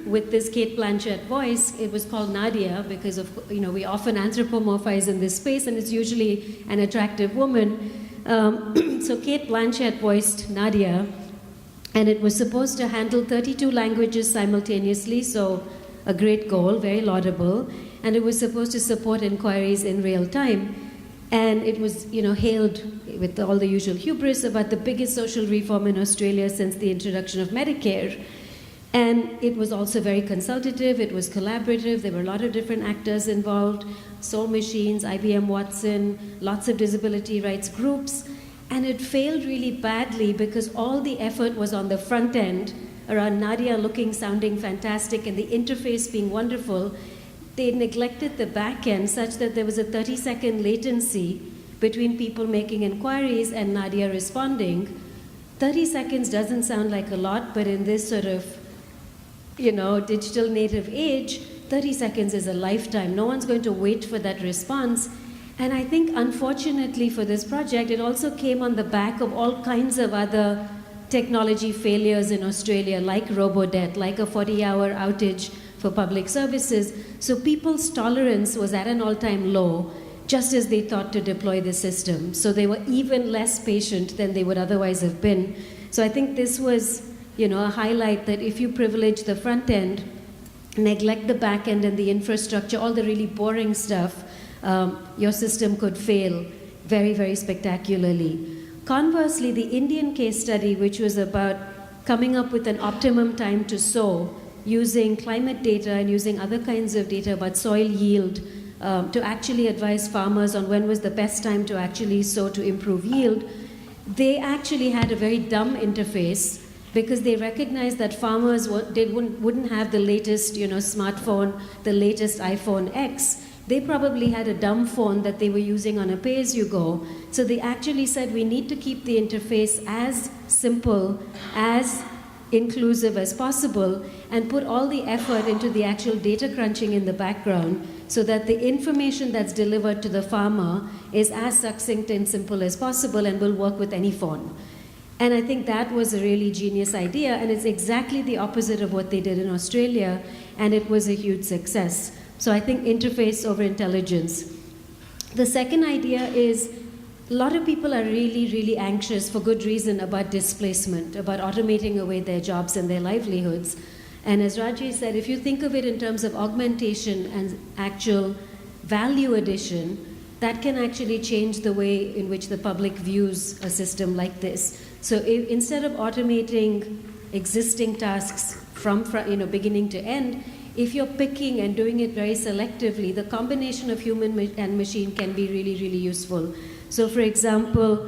S6: with this Kate Blanchett voice, it was called Nadia because of we often anthropomorphize in this space, and it's usually an attractive woman. So Kate Blanchett voiced Nadia, and it was supposed to handle 32 languages simultaneously. So a great goal, very laudable, and it was supposed to support inquiries in real time. And it was, hailed with all the usual hubris about the biggest social reform in Australia since the introduction of Medicare. And it was also very consultative, it was collaborative, there were a lot of different actors involved, Soul Machines, IBM Watson, lots of disability rights groups. And it failed really badly because all the effort was on the front end around Nadia looking, sounding fantastic, and the interface being wonderful. They neglected the back end such that there was a 30-second latency between people making inquiries and Nadia responding. 30 seconds doesn't sound like a lot, but in this sort of, digital native age, 30 seconds is a lifetime. No one's going to wait for that response. And I think, unfortunately for this project, it also came on the back of all kinds of other technology failures in Australia, like robo-debt, like a 40-hour outage for public services. So people's tolerance was at an all-time low, just as they thought to deploy the system. So they were even less patient than they would otherwise have been. So I think this was, a highlight that if you privilege the front end, neglect the back end and the infrastructure, all the really boring stuff, your system could fail very, very spectacularly. Conversely, the Indian case study, which was about coming up with an optimum time to sow using climate data and using other kinds of data about soil yield to actually advise farmers on when was the best time to actually sow to improve yield, they actually had a very dumb interface because they recognized that farmers wouldn't have the latest smartphone, the latest iPhone X. They probably had a dumb phone that they were using on a pay-as-you-go. So they actually said we need to keep the interface as simple, as inclusive as possible, and put all the effort into the actual data crunching in the background so that the information that's delivered to the farmer is as succinct and simple as possible and will work with any phone. And I think that was a really genius idea, and it's exactly the opposite of what they did in Australia, and it was a huge success. So I think interface over intelligence. The second idea is a lot of people are really, really anxious for good reason about displacement, about automating away their jobs and their livelihoods. And as Rajesh said, if you think of it in terms of augmentation and actual value addition, that can actually change the way in which the public views a system like this. So instead of automating existing tasks from beginning to end, if you're picking and doing it very selectively, the combination of human and machine can be really, really useful. So for example,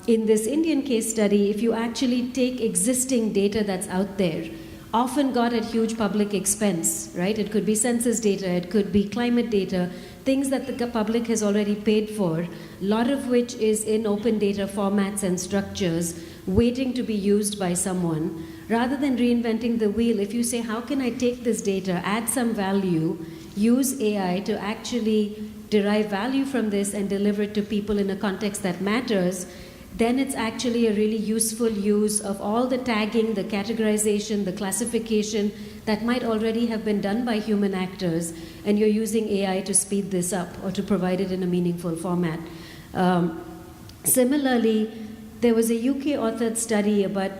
S6: in this Indian case study, if you actually take existing data that's out there, often got at huge public expense, right? It could be census data, it could be climate data, things that the public has already paid for, a lot of which is in open data formats and structures, waiting to be used by someone. Rather than reinventing the wheel, if you say, how can I take this data, add some value, use AI to actually derive value from this and deliver it to people in a context that matters, then it's actually a really useful use of all the tagging, the categorization, the classification that might already have been done by human actors, and you're using AI to speed this up or to provide it in a meaningful format. Similarly, there was a UK authored study about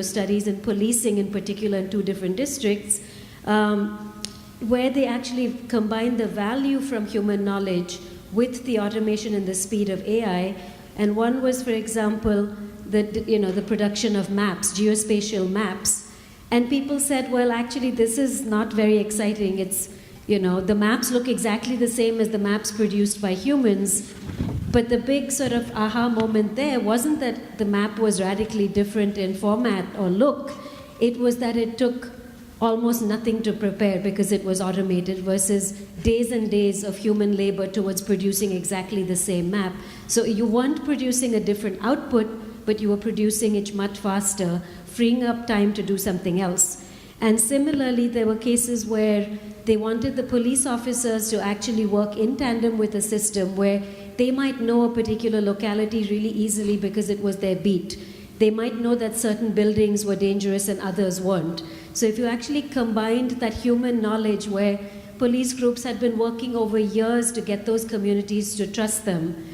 S6: studies in policing in particular in 2 different districts, where they actually combined the value from human knowledge with the automation and the speed of AI. And one was, for example, the production of maps, geospatial maps. And people said, well, actually, this is not very exciting. It's, the maps look exactly the same as the maps produced by humans. But the big sort of aha moment there wasn't that the map was radically different in format or look. It was that it took almost nothing to prepare because it was automated versus days and days of human labor towards producing exactly the same map. So you weren't producing a different output, but you were producing it much faster, freeing up time to do something else. And similarly, there were cases where they wanted the police officers to actually work in tandem with a system where they might know a particular locality really easily because it was their beat. They might know that certain buildings were dangerous and others weren't. So if you actually combined that human knowledge where police groups had been working over years to get those communities to trust them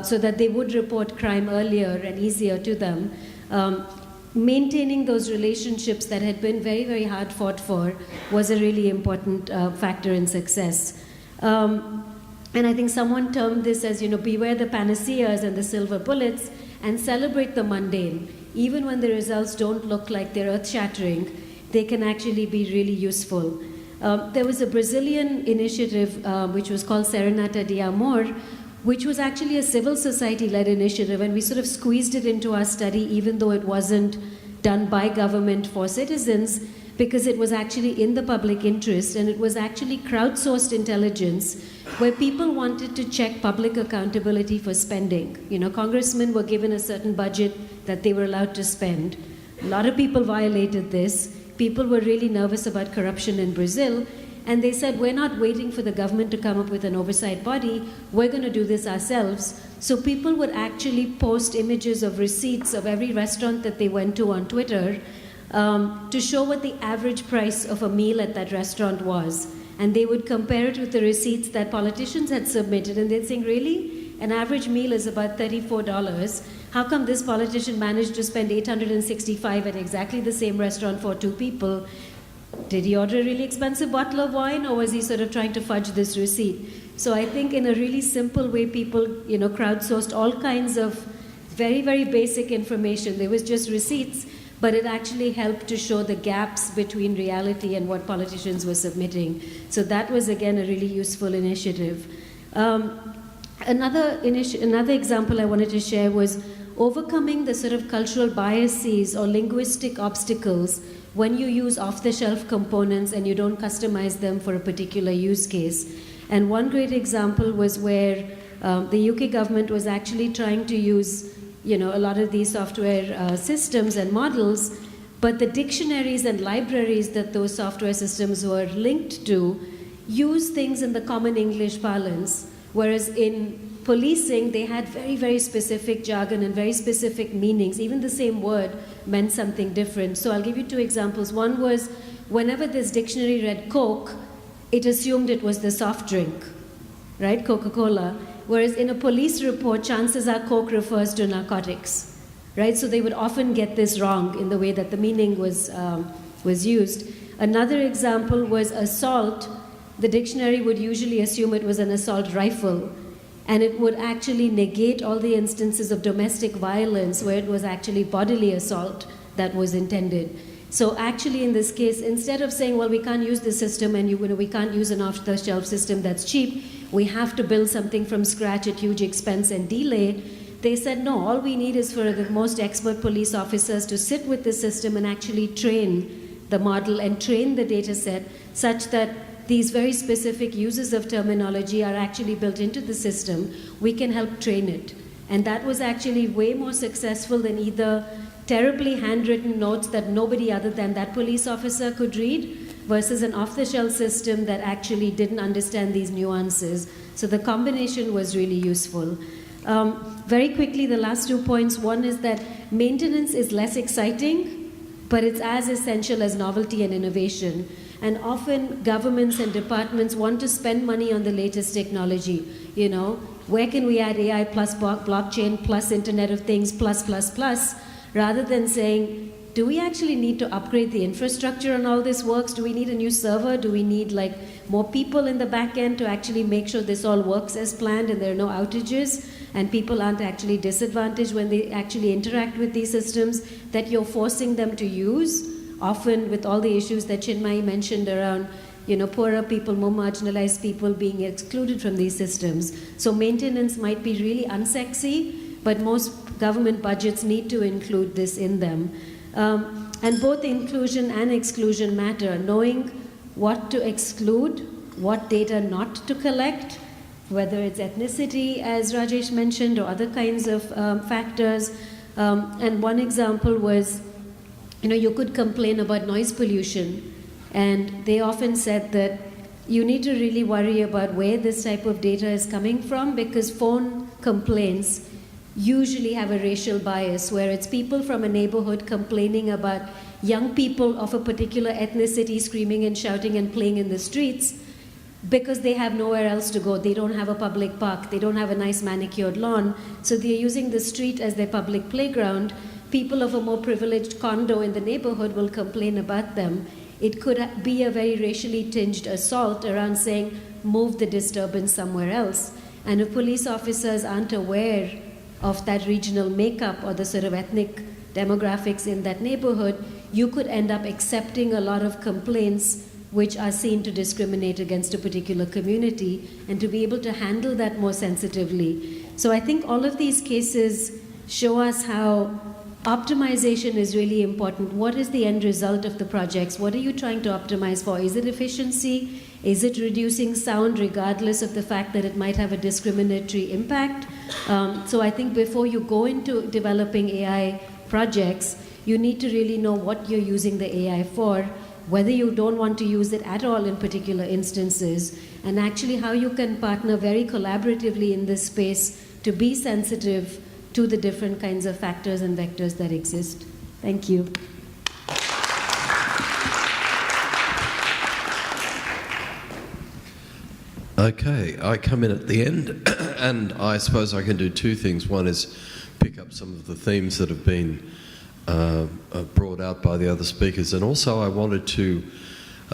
S6: so that they would report crime earlier and easier to them, maintaining those relationships that had been very, very hard fought for was a really important factor in success. And I think someone termed this as, beware the panaceas and the silver bullets and celebrate the mundane. Even when the results don't look like they're earth-shattering, they can actually be really useful. There was a Brazilian initiative which was called Serenata de Amor, which was actually a civil society-led initiative, and we sort of squeezed it into our study even though it wasn't done by government for citizens, because it was actually in the public interest, and it was actually crowdsourced intelligence where people wanted to check public accountability for spending. Congressmen were given a certain budget that they were allowed to spend. A lot of people violated this. People were really nervous about corruption in Brazil, and they said, we're not waiting for the government to come up with an oversight body, we're going to do this ourselves. So people would actually post images of receipts of every restaurant that they went to on Twitter to show what the average price of a meal at that restaurant was. And they would compare it with the receipts that politicians had submitted, and they'd say, really? An average meal is about $34. How come this politician managed to spend $865 at exactly the same restaurant for 2 people? Did he order a really expensive bottle of wine, or was he sort of trying to fudge this receipt? So I think in a really simple way, people, crowdsourced all kinds of very, very basic information. There was just receipts, but it actually helped to show the gaps between reality and what politicians were submitting. So that was, again, a really useful initiative. Another example I wanted to share was overcoming the sort of cultural biases or linguistic obstacles when you use off-the-shelf components and you don't customize them for a particular use case. And one great example was where the UK government was actually trying to use a lot of these software systems and models, but the dictionaries and libraries that those software systems were linked to use things in the common English parlance, whereas in policing, they had very, very specific jargon and very specific meanings. Even the same word meant something different. So I'll give you two examples. One was whenever this dictionary read Coke, it assumed it was the soft drink, right? Coca-Cola. Whereas in a police report, chances are Coke refers to narcotics, right? So they would often get this wrong in the way that the meaning was used. Another example was assault. The dictionary would usually assume it was an assault rifle, and it would actually negate all the instances of domestic violence where it was actually bodily assault that was intended. So actually in this case, instead of saying, well, we can't use this system and we can't use an off-the-shelf system that's cheap, we have to build something from scratch at huge expense and delay, they said, no, all we need is for the most expert police officers to sit with the system and actually train the model and train the data set such that these very specific uses of terminology are actually built into the system. We can help train it. And that was actually way more successful than either terribly handwritten notes that nobody other than that police officer could read versus an off-the-shelf system that actually didn't understand these nuances. So the combination was really useful. Very quickly, the last 2 points. One is that maintenance is less exciting, but it's as essential as novelty and innovation. And often governments and departments want to spend money on the latest technology. Where can we add AI plus blockchain plus Internet of Things plus, rather than saying, do we actually need to upgrade the infrastructure and all this works? Do we need a new server? Do we need more people in the back end to actually make sure this all works as planned and there are no outages and people aren't actually disadvantaged when they actually interact with these systems that you're forcing them to use? Often with all the issues that Chinmayi mentioned around poorer people, more marginalized people being excluded from these systems. So maintenance might be really unsexy, but most government budgets need to include this in them. And both inclusion and exclusion matter. Knowing what to exclude, what data not to collect, whether it's ethnicity, as Rajesh mentioned, or other kinds of factors. And one example was, you could complain about noise pollution, and they often said that you need to really worry about where this type of data is coming from, because phone complaints usually have a racial bias, where it's people from a neighborhood complaining about young people of a particular ethnicity screaming and shouting and playing in the streets because they have nowhere else to go. They don't have a public park. They don't have a nice manicured lawn. So they're using the street as their public playground. People of a more privileged condo in the neighborhood will complain about them. It could be a very racially tinged assault around saying, move the disturbance somewhere else. And if police officers aren't aware of that regional makeup or the sort of ethnic demographics in that neighborhood, you could end up accepting a lot of complaints which are seen to discriminate against a particular community, and to be able to handle that more sensitively. So I think all of these cases show us how optimization is really important. What is the end result of the projects? What are you trying to optimize for? Is it efficiency? Is it reducing sound regardless of the fact that it might have a discriminatory impact? So I think before you go into developing AI projects, you need to really know what you're using the AI for, whether you don't want to use it at all in particular instances, and actually how you can partner very collaboratively in this space to be sensitive to the different kinds of factors and vectors that exist. Thank you.
S7: Okay, I come in at the end, and I suppose I can do two things. One is pick up some of the themes that have been brought out by the other speakers, and also I wanted to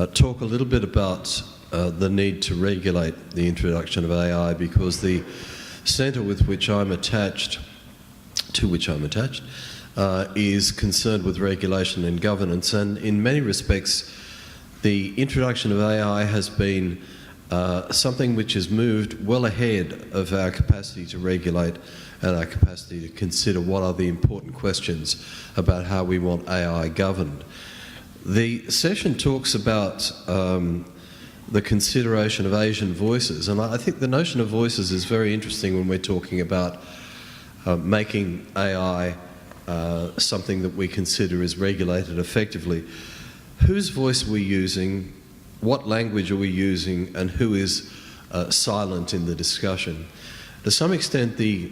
S7: talk a little bit about the need to regulate the introduction of AI, because the centre to which I'm attached, is concerned with regulation and governance. And in many respects, the introduction of AI has been something which has moved well ahead of our capacity to regulate and our capacity to consider what are the important questions about how we want AI governed. The session talks about the consideration of Asian voices, and I think the notion of voices is very interesting when we're talking about making AI something that we consider is regulated effectively. Whose voice are we using, what language are we using, and who is silent in the discussion? To some extent, the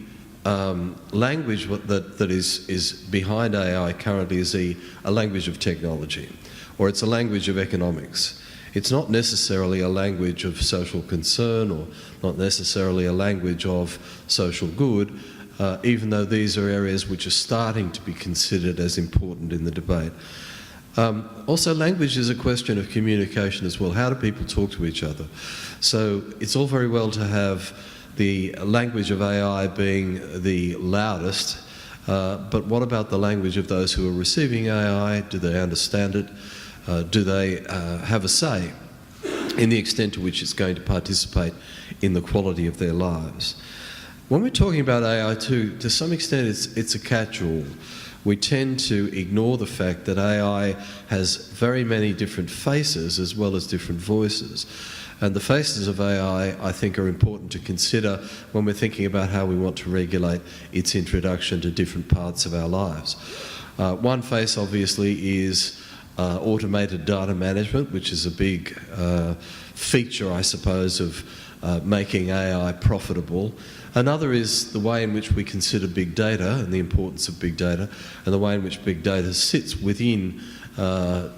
S7: language that is behind AI currently is a language of technology, or it's a language of economics. It's not necessarily a language of social concern, or not necessarily a language of social good, even though these are areas which are starting to be considered as important in the debate. Also, language is a question of communication as well. How do people talk to each other? So it's all very well to have the language of AI being the loudest, but what about the language of those who are receiving AI? Do they understand it? Do they have a say in the extent to which it's going to participate in the quality of their lives? When we're talking about AI too, to some extent it's a catch-all. We tend to ignore the fact that AI has very many different faces as well as different voices. And the faces of AI, I think, are important to consider when we're thinking about how we want to regulate its introduction to different parts of our lives. One face, obviously, is automated data management, which is a big feature, I suppose, of making AI profitable. Another is the way in which we consider big data and the importance of big data, and the way in which big data sits within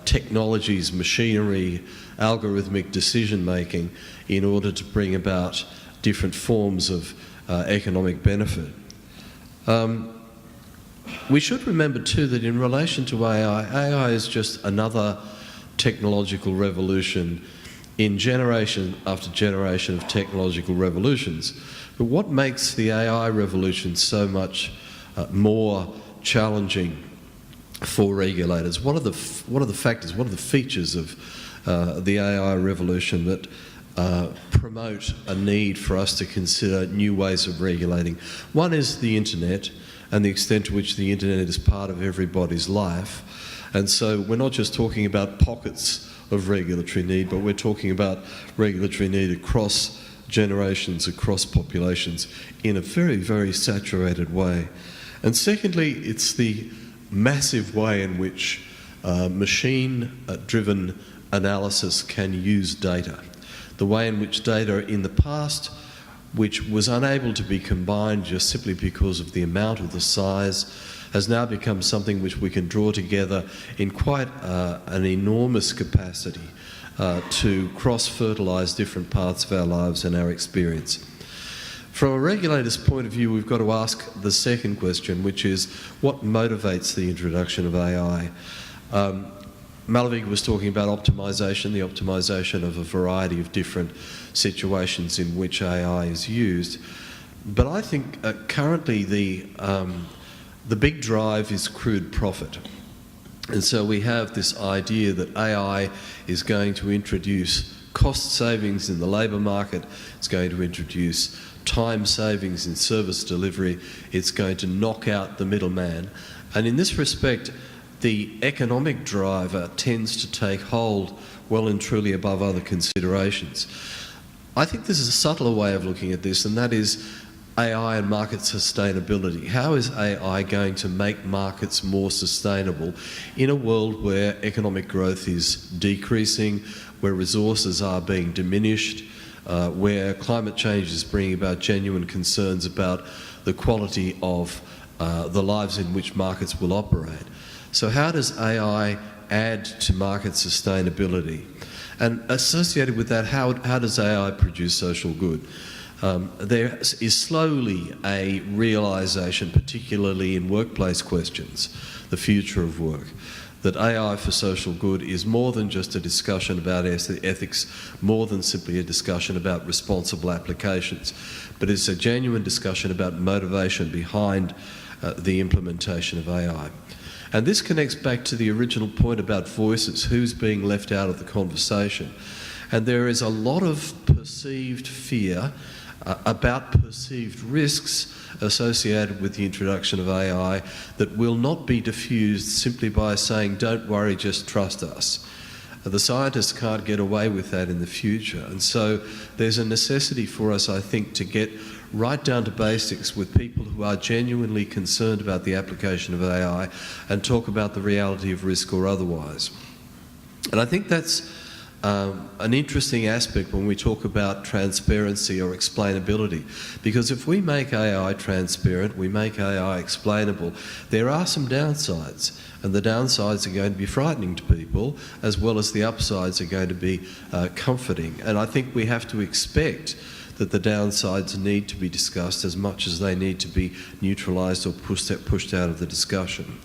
S7: technologies, machinery, algorithmic decision making in order to bring about different forms of economic benefit. We should remember too that in relation to AI is just another technological revolution in generation after generation of technological revolutions. But what makes the AI revolution so much more challenging for regulators? What are the factors, what are the features of the AI revolution that promote a need for us to consider new ways of regulating? One is the internet and the extent to which the internet is part of everybody's life. And so we're not just talking about pockets of regulatory need, but we're talking about regulatory need across generations, across populations, in a very, very saturated way. And secondly, it's the massive way in which machine-driven analysis can use data. The way in which data in the past, which was unable to be combined just simply because of the amount of the size, has now become something which we can draw together in quite an enormous capacity to cross-fertilise different parts of our lives and our experience. From a regulator's point of view, we've got to ask the second question, which is what motivates the introduction of AI? Malavika was talking about optimisation, the optimisation of a variety of different situations in which AI is used. But I think currently the big drive is crude profit. And so we have this idea that AI is going to introduce cost savings in the labour market, it's going to introduce time savings in service delivery, it's going to knock out the middleman. And in this respect, the economic driver tends to take hold well and truly above other considerations. I think this is a subtler way of looking at this, and that is AI and market sustainability. How is AI going to make markets more sustainable in a world where economic growth is decreasing, where resources are being diminished, where climate change is bringing about genuine concerns about the quality of the lives in which markets will operate? So how does AI add to market sustainability? And associated with that, how does AI produce social good? There is slowly a realisation, particularly in workplace questions, the future of work, that AI for social good is more than just a discussion about ethics, more than simply a discussion about responsible applications, but it's a genuine discussion about motivation behind the implementation of AI. And this connects back to the original point about voices, who's being left out of the conversation. And there is a lot of perceived fear about perceived risks associated with the introduction of AI that will not be diffused simply by saying, don't worry, just trust us. The scientists can't get away with that in the future. And so there's a necessity for us, I think, to get right down to basics with people who are genuinely concerned about the application of AI and talk about the reality of risk or otherwise. And I think that's an interesting aspect when we talk about transparency or explainability, because if we make AI transparent, we make AI explainable, there are some downsides, and the downsides are going to be frightening to people as well as the upsides are going to be comforting. And I think we have to expect that the downsides need to be discussed as much as they need to be neutralised or pushed out of the discussion.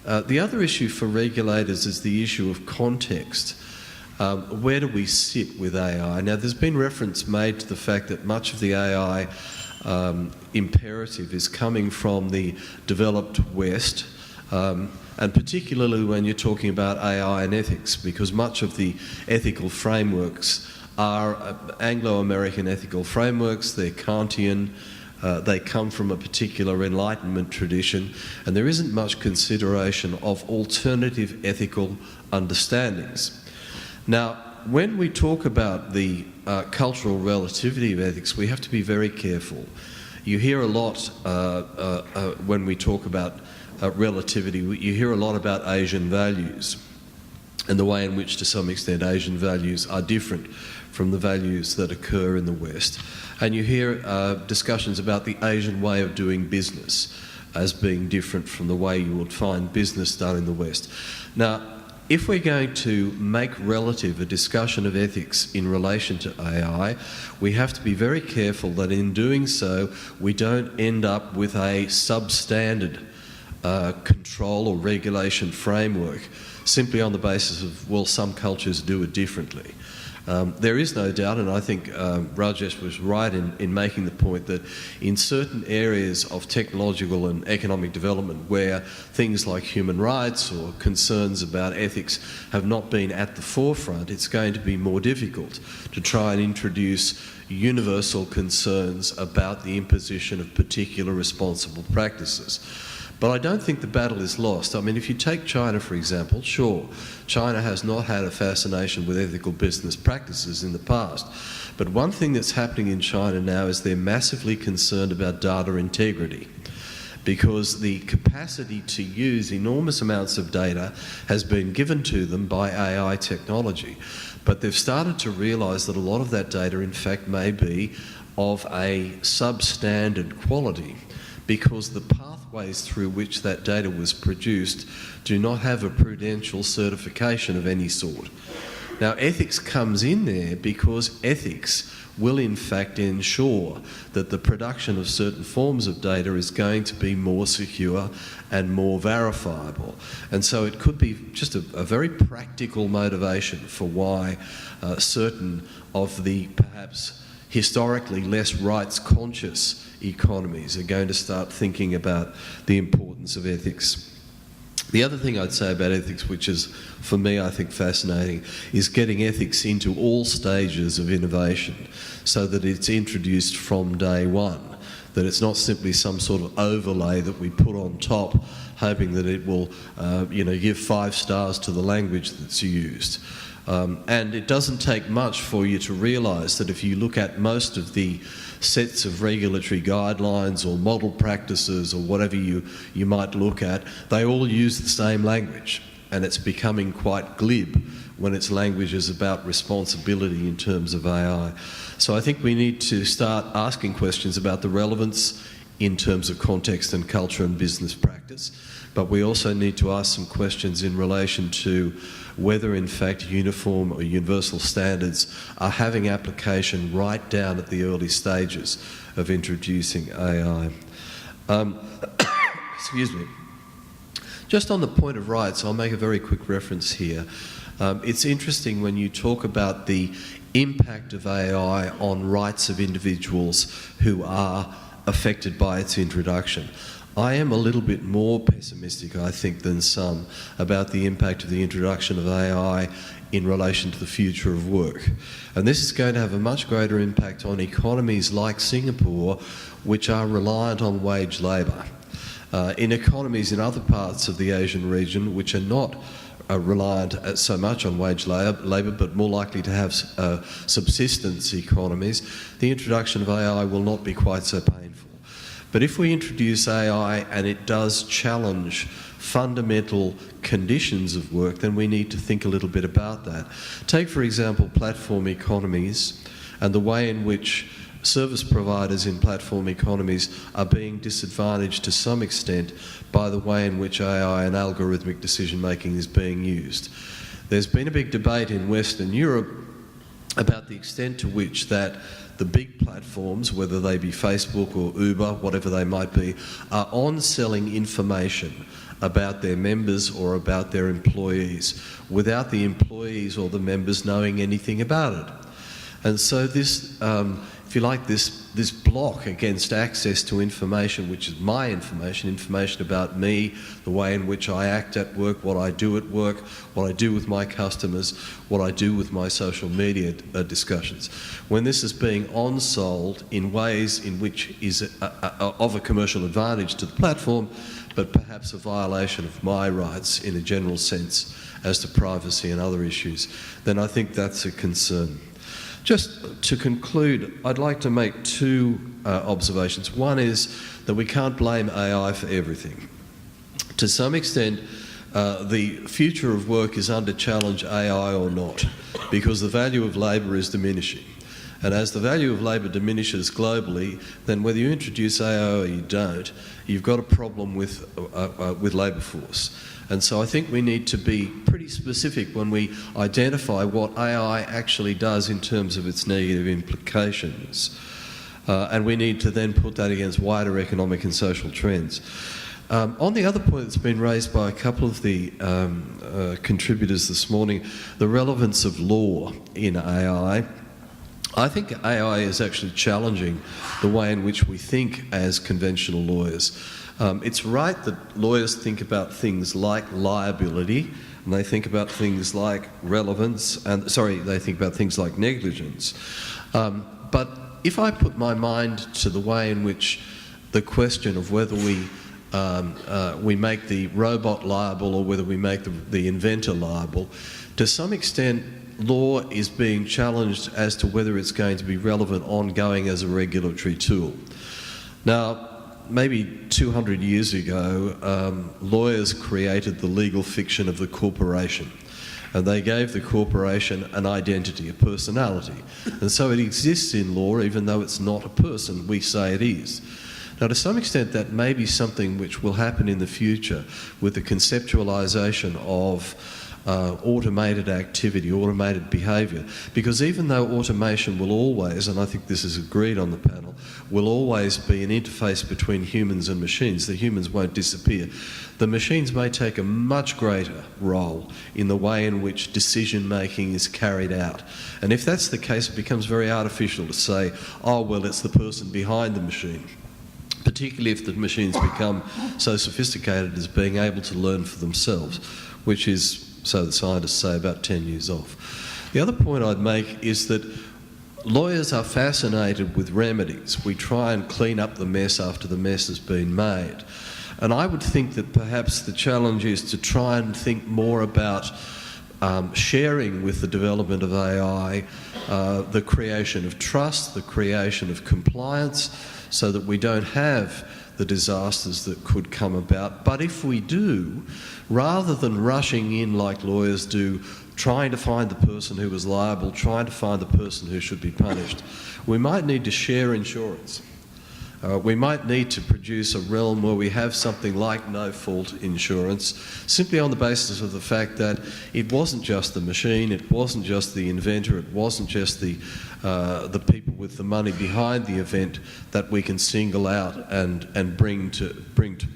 S7: The other issue for regulators is the issue of context. Where do we sit with AI? Now, there's been reference made to the fact that much of the AI imperative is coming from the developed West, and particularly when you're talking about AI and ethics, because much of the ethical frameworks are Anglo-American ethical frameworks. They're Kantian. They come from a particular Enlightenment tradition, and there isn't much consideration of alternative ethical understandings. Now, when we talk about the cultural relativity of ethics, we have to be very careful. You hear a lot when we talk about relativity, you hear a lot about Asian values and the way in which, to some extent, Asian values are different from the values that occur in the West. And you hear discussions about the Asian way of doing business as being different from the way you would find business done in the West. Now, if we're going to make relative a discussion of ethics in relation to AI, we have to be very careful that in doing so, we don't end up with a substandard control or regulation framework simply on the basis of, well, some cultures do it differently. There is no doubt, and I think Rajesh was right in making the point that in certain areas of technological and economic development where things like human rights or concerns about ethics have not been at the forefront, it's going to be more difficult to try and introduce universal concerns about the imposition of particular responsible practices. But I don't think the battle is lost. I mean, if you take China, for example, sure, China has not had a fascination with ethical business practices in the past. But one thing that's happening in China now is they're massively concerned about data integrity, because the capacity to use enormous amounts of data has been given to them by AI technology. But they've started to realise that a lot of that data, in fact, may be of a substandard quality, because the pathways through which that data was produced do not have a prudential certification of any sort. Now, ethics comes in there because ethics will in fact ensure that the production of certain forms of data is going to be more secure and more verifiable. And so it could be just a very practical motivation for why certain of the perhaps historically less rights-conscious economies are going to start thinking about the importance of ethics. The other thing I'd say about ethics, which is, for me, I think fascinating, is getting ethics into all stages of innovation so that it's introduced from day one, that it's not simply some sort of overlay that we put on top, hoping that it will, give 5 stars to the language that's used. And it doesn't take much for you to realise that if you look at most of the sets of regulatory guidelines or model practices or whatever you might look at, they all use the same language, and it's becoming quite glib when its language is about responsibility in terms of AI. So I think we need to start asking questions about the relevance in terms of context and culture and business practice, but we also need to ask some questions in relation to whether in fact uniform or universal standards are having application right down at the early stages of introducing AI. Excuse me. Just on the point of rights, I'll make a very quick reference here. It's interesting when you talk about the impact of AI on rights of individuals who are affected by its introduction. I am a little bit more pessimistic, I think, than some about the impact of the introduction of AI in relation to the future of work. And this is going to have a much greater impact on economies like Singapore, which are reliant on wage labour. In economies in other parts of the Asian region, which are not reliant so much on wage labour, but more likely to have subsistence economies, the introduction of AI will not be quite so painful. But if we introduce AI and it does challenge fundamental conditions of work, then we need to think a little bit about that. Take, for example, platform economies and the way in which service providers in platform economies are being disadvantaged to some extent by the way in which AI and algorithmic decision-making is being used. There's been a big debate in Western Europe about the extent to which that the big platforms, whether they be Facebook or Uber, whatever they might be, are on-selling information about their members or about their employees without the employees or the members knowing anything about it. And so this, if you like, this block against access to information, which is my information about me, the way in which I act at work, what I do at work, what I do with my customers, what I do with my social media discussions. When this is being on-sold in ways in which is of a commercial advantage to the platform, but perhaps a violation of my rights in a general sense as to privacy and other issues, then I think that's a concern. Just to conclude, I'd like to make two observations. One is that we can't blame AI for everything. To some extent, the future of work is under challenge, AI or not, because the value of labour is diminishing. And as the value of labour diminishes globally, then whether you introduce AI or you don't, you've got a problem with labour force. And so I think we need to be pretty specific when we identify what AI actually does in terms of its negative implications. And we need to then put that against wider economic and social trends. On the other point that's been raised by a couple of the contributors this morning, the relevance of law in AI, I think AI is actually challenging the way in which we think as conventional lawyers. It's right that lawyers think about things like liability, and they think about things like relevance, and they think about things like negligence. But if I put my mind to the way in which the question of whether we make the robot liable or whether we make the inventor liable, to some extent law is being challenged as to whether it's going to be relevant ongoing as a regulatory tool. Now, maybe 200 years ago, lawyers created the legal fiction of the corporation, and they gave the corporation an identity, a personality. And so it exists in law even though it's not a person, we say it is. Now, to some extent, that may be something which will happen in the future with the conceptualisation of automated activity, automated behaviour, because even though automation will always, and I think this is agreed on the panel, will always be an interface between humans and machines, the humans won't disappear. The machines may take a much greater role in the way in which decision making is carried out. And if that's the case, it becomes very artificial to say, oh well, it's the person behind the machine, particularly if the machines become so sophisticated as being able to learn for themselves, which is, so the scientists say, about 10 years off. The other point I'd make is that lawyers are fascinated with remedies. We try and clean up the mess after the mess has been made. And I would think that perhaps the challenge is to try and think more about sharing with the development of AI the creation of trust, the creation of compliance, so that we don't have the disasters that could come about. But if we do, rather than rushing in like lawyers do, trying to find the person who was liable, trying to find the person who should be punished, we might need to share insurance. We might need to produce a realm where we have something like no-fault insurance, simply on the basis of the fact that it wasn't just the machine, it wasn't just the inventor, it wasn't just the people with the money behind the event that we can single out and bring to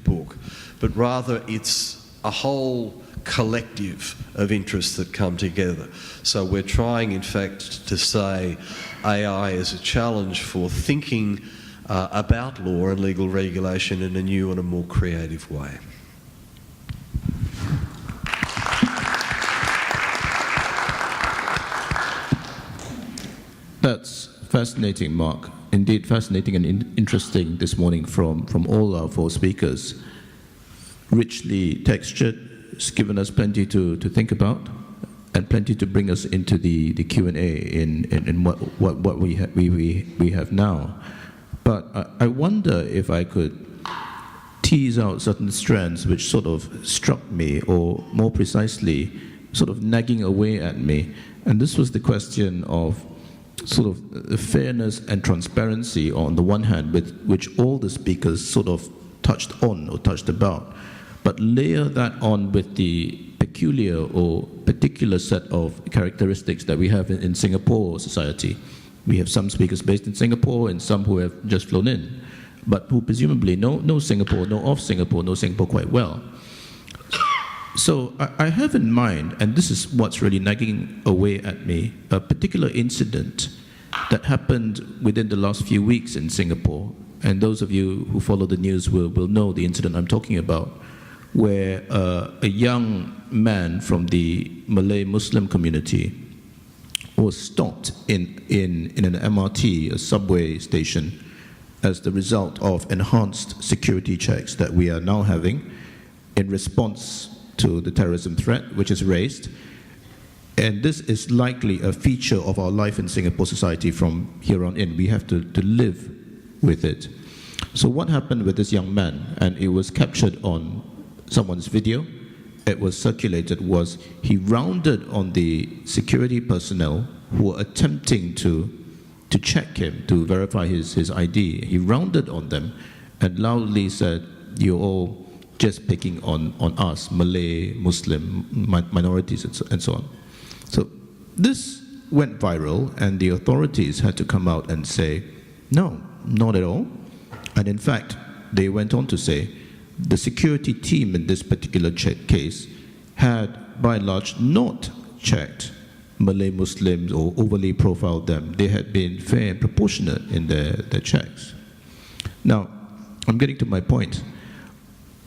S7: book, but rather it's a whole collective of interests that come together. So we're trying, in fact, to say AI is a challenge for thinking about law and legal regulation in a new and a more creative way.
S3: That's fascinating, Mark. Indeed, fascinating and interesting this morning from all our four speakers. Richly textured, it's given us plenty to think about and plenty to bring us into the Q&A in what we have now. But I wonder if I could tease out certain strands which sort of struck me, or more precisely, sort of nagging away at me. And this was the question of sort of the fairness and transparency on the one hand, with which all the speakers sort of touched on or touched about, but layer that on with the peculiar or particular set of characteristics that we have in Singapore society. We have some speakers based in Singapore and some who have just flown in, but who presumably know Singapore, know Singapore quite well. So I have in mind, and this is what's really nagging away at me, a particular incident that happened within the last few weeks in Singapore. And those of you who follow the news will know the incident I'm talking about, where a young man from the Malay Muslim community was stopped in an MRT, a subway station, as the result of enhanced security checks that we are now having in response to the terrorism threat which is raised. And this is likely a feature of our life in Singapore society from here on in. We have to live with it. So what happened with this young man, and it was captured on someone's video, it was circulated, was he rounded on the security personnel who were attempting to check him, to verify his ID. He rounded on them and loudly said, "You're all just picking on us, Malay, Muslim, minorities, and so on." So this went viral, and the authorities had to come out and say, no, not at all. And in fact, they went on to say, the security team in this particular case had, by and large, not checked Malay Muslims or overly profiled them. They had been fair and proportionate in their checks. Now, I'm getting to my point.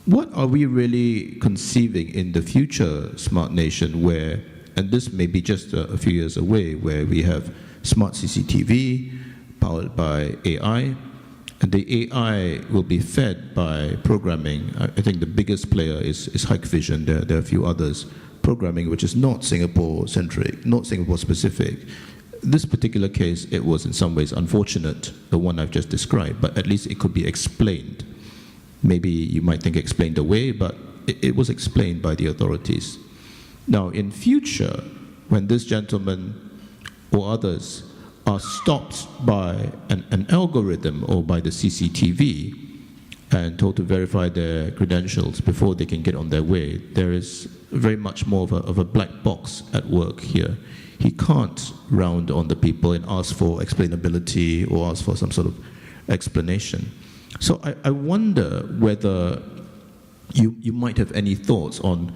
S3: What are we really conceiving in the future smart nation where, and this may be just a few years away, where we have smart CCTV powered by AI, and the AI will be fed by programming. I think the biggest player is Hikvision. There are a few others. Programming which is not Singapore-centric, not Singapore-specific. This particular case, it was in some ways unfortunate, the one I've just described, but at least it could be explained. Maybe you might think explained away, but it was explained by the authorities. Now, in future, when this gentleman or others are stopped by an algorithm or by the CCTV and told to verify their credentials before they can get on their way, there is very much more of a black box at work here. He can't round on the people and ask for explainability or ask for some sort of explanation. So I wonder whether you might have any thoughts on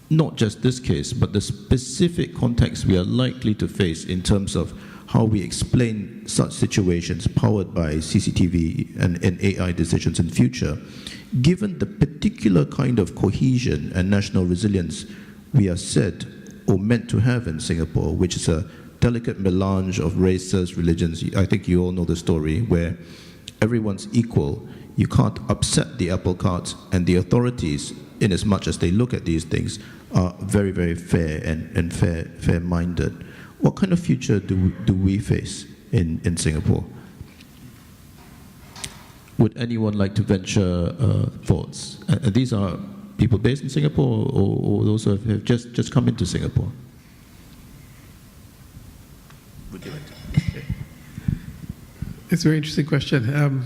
S3: not just this case, but the specific context we are likely to face in terms of how we explain such situations powered by CCTV and AI decisions in future, given the particular kind of cohesion and national resilience we are said or meant to have in Singapore, which is a delicate melange of races, religions. I think you all know the story, where everyone's equal. You can't upset the apple cart, and the authorities, in as much as they look at these things, are very, very fair and fair-minded. What kind of future do we face in Singapore? Would anyone like to venture thoughts? These are people based in Singapore or those who have just come into Singapore? Would you like to? Okay.
S4: It's a very interesting question.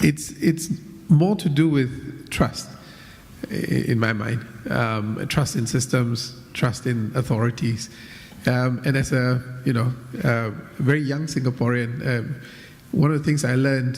S4: It's more to do with trust, in my mind. Trust in systems, trust in authorities. And as a very young Singaporean, one of the things I learned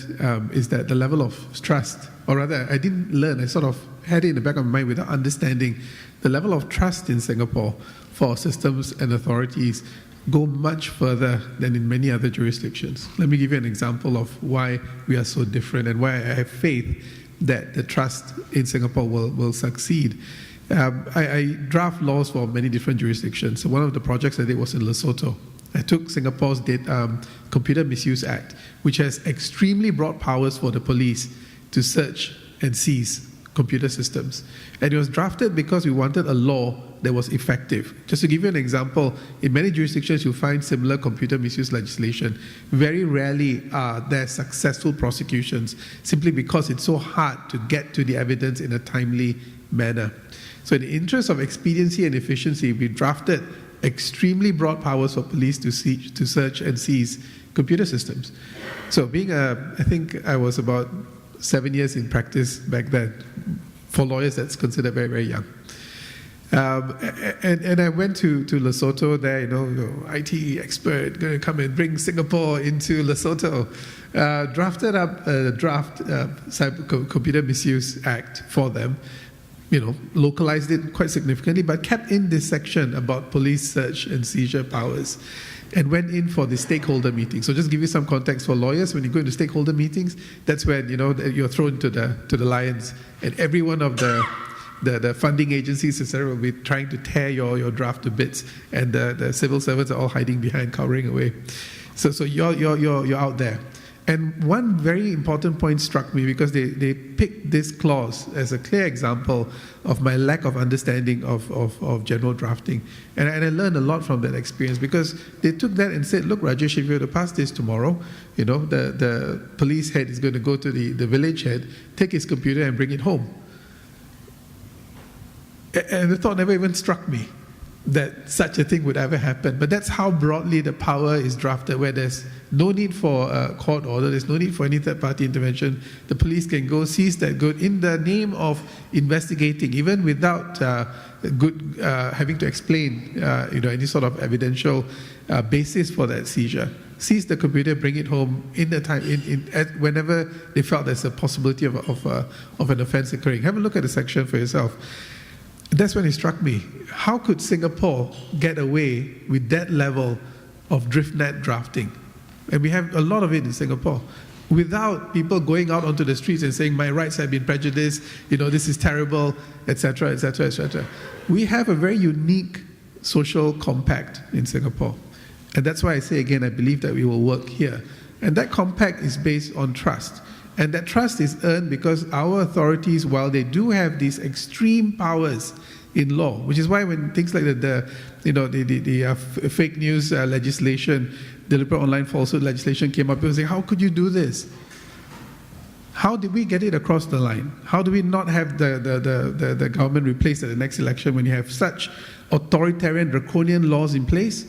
S4: is that the level of trust, or rather, I didn't learn, I sort of had it in the back of my mind without understanding the level of trust in Singapore for systems and authorities go much further than in many other jurisdictions. Let me give you an example of why we are so different and why I have faith that the trust in Singapore will succeed. I draft laws for many different jurisdictions. So one of the projects I did was in Lesotho. I took Singapore's Computer Misuse Act, which has extremely broad powers for the police to search and seize computer systems. And it was drafted because we wanted a law that was effective. Just to give you an example, in many jurisdictions you'll find similar computer misuse legislation. Very rarely are there successful prosecutions simply because it's so hard to get to the evidence in a timely manner. So in the interest of expediency and efficiency, we drafted extremely broad powers for police to search and seize computer systems. So I think I was about 7 years in practice back then. For lawyers, that's considered very, very young. And I went to Lesotho there, IT expert, going to come and bring Singapore into Lesotho. Drafted up a draft Computer Misuse Act for them, localized it quite significantly, but kept in this section about police search and seizure powers, and went in for the stakeholder meeting. So just give you some context for lawyers, when you go into stakeholder meetings, that's when you're thrown to the lions, and every one of the funding agencies, etc., will be trying to tear your draft to bits, and the civil servants are all hiding behind, cowering away. So you're out there. And one very important point struck me because they picked this clause as a clear example of my lack of understanding of general drafting. And I learned a lot from that experience because they took that and said, look, Rajesh, if you were to pass this tomorrow, the police head is going to go to the village head, take his computer and bring it home. And the thought never even struck me that such a thing would ever happen. But that's how broadly the power is drafted, where there's no need for a court order, there's no need for any third-party intervention. The police can go seize that good in the name of investigating, even without having to explain any sort of evidential basis for that seizure. Seize the computer, bring it home in the time, whenever they felt there's a possibility of an offense occurring. Have a look at the section for yourself. That's when it struck me. How could Singapore get away with that level of driftnet drafting? And we have a lot of it in Singapore, without people going out onto the streets and saying, my rights have been prejudiced, this is terrible, etc., etc., etc. We have a very unique social compact in Singapore. And that's why I say again, I believe that we will work here. And that compact is based on trust. And that trust is earned because our authorities, while they do have these extreme powers in law, which is why when things like the fake news legislation, deliberate online falsehood legislation came up, people say, how could you do this? How did we get it across the line? How do we not have the government replaced at the next election when you have such authoritarian, draconian laws in place?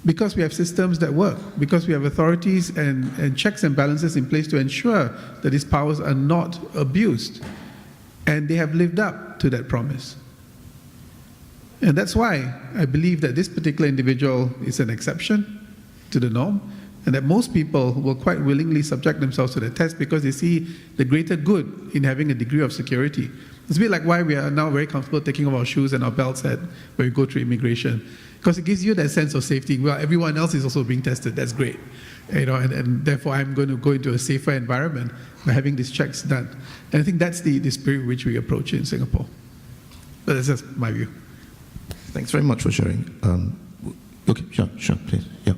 S4: Because we have systems that work, because we have authorities and checks and balances in place to ensure that these powers are not abused. And they have lived up to that promise. And that's why I believe that this particular individual is an exception to the norm, and that most people will quite willingly subject themselves to the test because they see the greater good in having a degree of security. It's a bit like why we are now very comfortable taking off our shoes and our belts when we go through immigration. Because it gives you that sense of safety. Well, everyone else is also being tested. That's great. And therefore I'm going to go into a safer environment by having these checks done. And I think that's the spirit which we approach it in Singapore. But that's just my view.
S3: Thanks very much for sharing. Okay, sure, please. Yeah.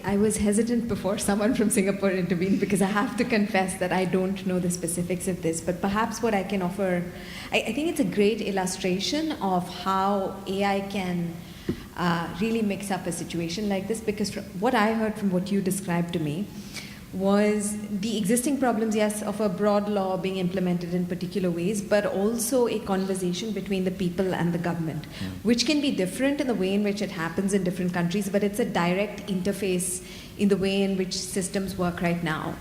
S5: I was hesitant before someone from Singapore intervened because I have to confess that I don't know the specifics of this, but perhaps what I can offer, I think it's a great illustration of how AI can really mix up a situation like this, because what I heard from what you described to me was the existing problems, yes, of a broad law being implemented in particular ways, but also a conversation between the people and the government, which can be different in the way in which it happens in different countries, but it's a direct interface in the way in which systems work right now.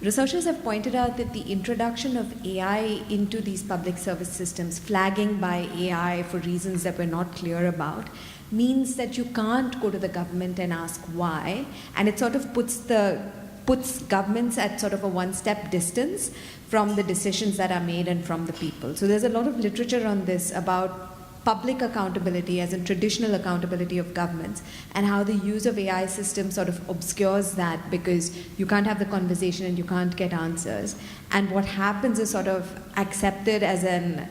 S5: Researchers have pointed out that the introduction of AI into these public service systems, flagging by AI for reasons that we're not clear about, means that you can't go to the government and ask why, and it sort of puts the puts governments at sort of a one-step distance from the decisions that are made and from the people. So there's a lot of literature on this about public accountability as in traditional accountability of governments, and how the use of AI systems sort of obscures that because you can't have the conversation and you can't get answers. And what happens is sort of accepted as an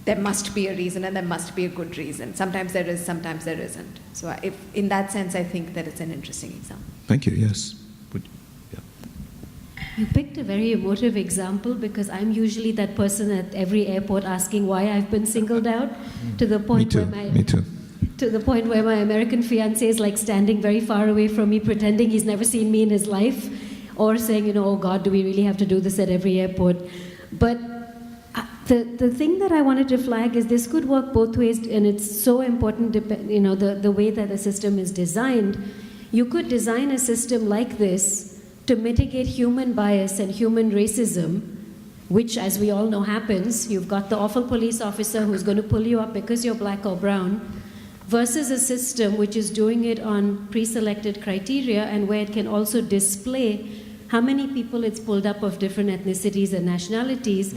S5: there must be a reason and there must be a good reason. Sometimes there is, sometimes there isn't. So if, in that sense, I think that it's an interesting example.
S3: Thank you. Yes.
S6: You picked a very emotive example because I'm usually that person at every airport asking why I've been singled out to the point
S3: Me too.
S6: To the point where my American fiancé is like standing very far away from me, pretending he's never seen me in his life, or saying, oh God, do we really have to do this at every airport? But the thing that I wanted to flag is this could work both ways, and it's so important, the way that the system is designed. You could design a system like this to mitigate human bias and human racism, which, as we all know, happens. You've got the awful police officer who's going to pull you up because you're black or brown, versus a system which is doing it on pre-selected criteria and where it can also display how many people it's pulled up of different ethnicities and nationalities.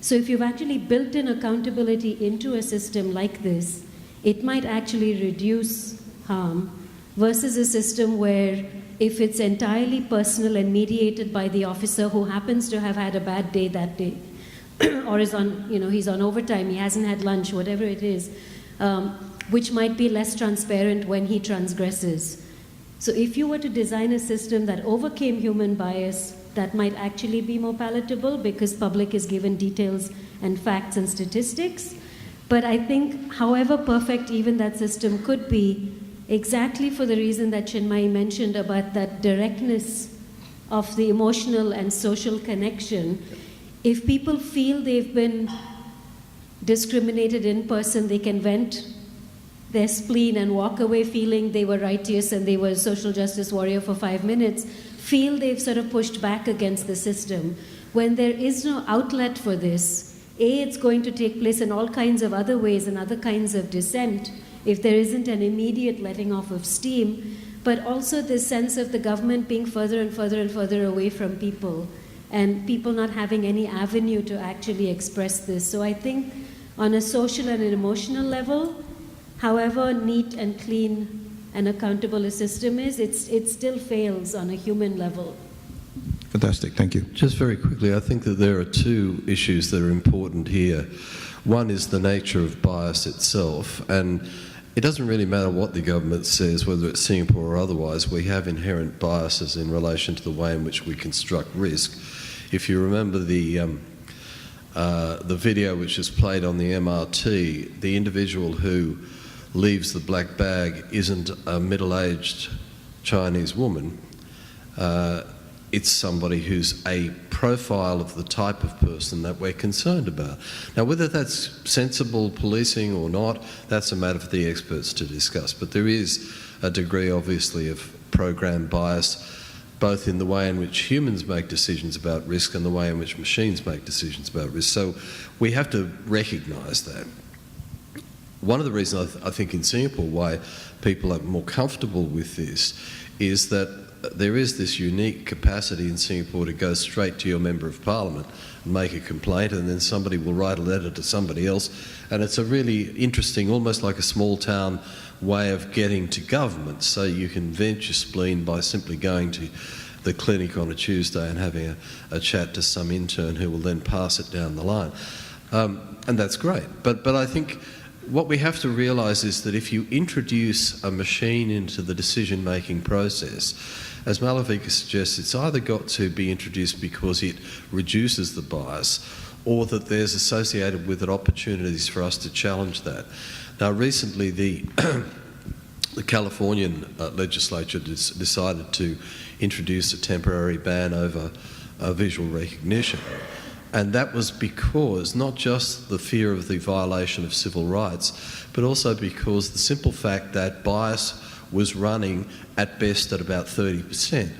S6: So if you've actually built in accountability into a system like this, it might actually reduce harm, versus a system where if it's entirely personal and mediated by the officer who happens to have had a bad day that day, or is on, he's on overtime, he hasn't had lunch, whatever it is, which might be less transparent when he transgresses. So if you were to design a system that overcame human bias, that might actually be more palatable because public is given details and facts and statistics. But I think however perfect even that system could be, exactly for the reason that Chinmayi mentioned about that directness of the emotional and social connection, if people feel they've been discriminated in person, they can vent their spleen and walk away feeling they were righteous and they were a social justice warrior for 5 minutes, feel they've sort of pushed back against the system. When there is no outlet for this, it's going to take place in all kinds of other ways and other kinds of dissent, if there isn't an immediate letting off of steam, but also this sense of the government being further and further and further away from people, and people not having any avenue to actually express this. So I think on a social and an emotional level, however neat and clean and accountable a system is, it still fails on a human level.
S3: Fantastic, thank you.
S7: Just very quickly, I think that there are two issues that are important here. One is the nature of bias itself, and it doesn't really matter what the government says, whether it's Singapore or otherwise, we have inherent biases in relation to the way in which we construct risk. If you remember the video which is played on the MRT, the individual who leaves the black bag isn't a middle-aged Chinese woman. It's somebody who's a profile of the type of person that we're concerned about. Now, whether that's sensible policing or not, that's a matter for the experts to discuss. But there is a degree, obviously, of program bias, both in the way in which humans make decisions about risk and the way in which machines make decisions about risk. So we have to recognise that. One of the reasons I think in Singapore why people are more comfortable with this is that there is this unique capacity in Singapore to go straight to your Member of Parliament and make a complaint, and then somebody will write a letter to somebody else, and it's a really interesting, almost like a small town way of getting to government. So you can vent your spleen by simply going to the clinic on a Tuesday and having a chat to some intern who will then pass it down the line. And that's great. But I think what we have to realise is that if you introduce a machine into the decision-making process, as Malavika suggests, it's either got to be introduced because it reduces the bias, or that there's associated with it opportunities for us to challenge that. Now, recently the Californian legislature decided to introduce a temporary ban over visual recognition. And that was because not just the fear of the violation of civil rights, but also because the simple fact that bias was running at best at about 30%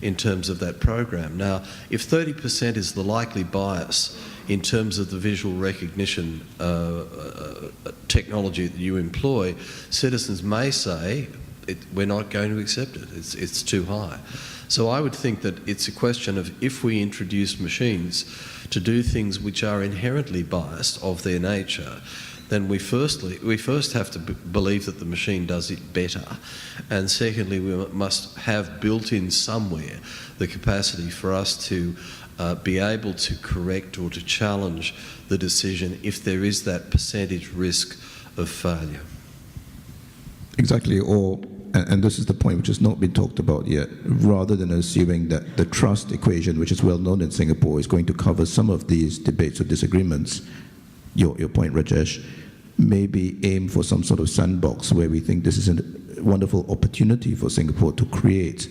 S7: in terms of that program. Now, if 30% is the likely bias in terms of the visual recognition technology that you employ, citizens may say, we're not going to accept it. It's too high. So I would think that it's a question of, if we introduce machines to do things which are inherently biased of their nature, then we first have to believe that the machine does it better, and secondly, we must have built in somewhere the capacity for us to be able to correct or to challenge the decision if there is that percentage risk of failure.
S3: Exactly, and this is the point which has not been talked about yet, rather than assuming that the trust equation, which is well known in Singapore, is going to cover some of these debates or disagreements, your point, Rajesh, maybe aim for some sort of sandbox where we think this is a wonderful opportunity for Singapore to create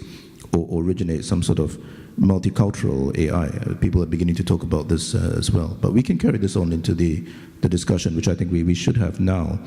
S3: or originate some sort of multicultural AI. People are beginning to talk about this as well. But we can carry this on into the discussion, which I think we should have now.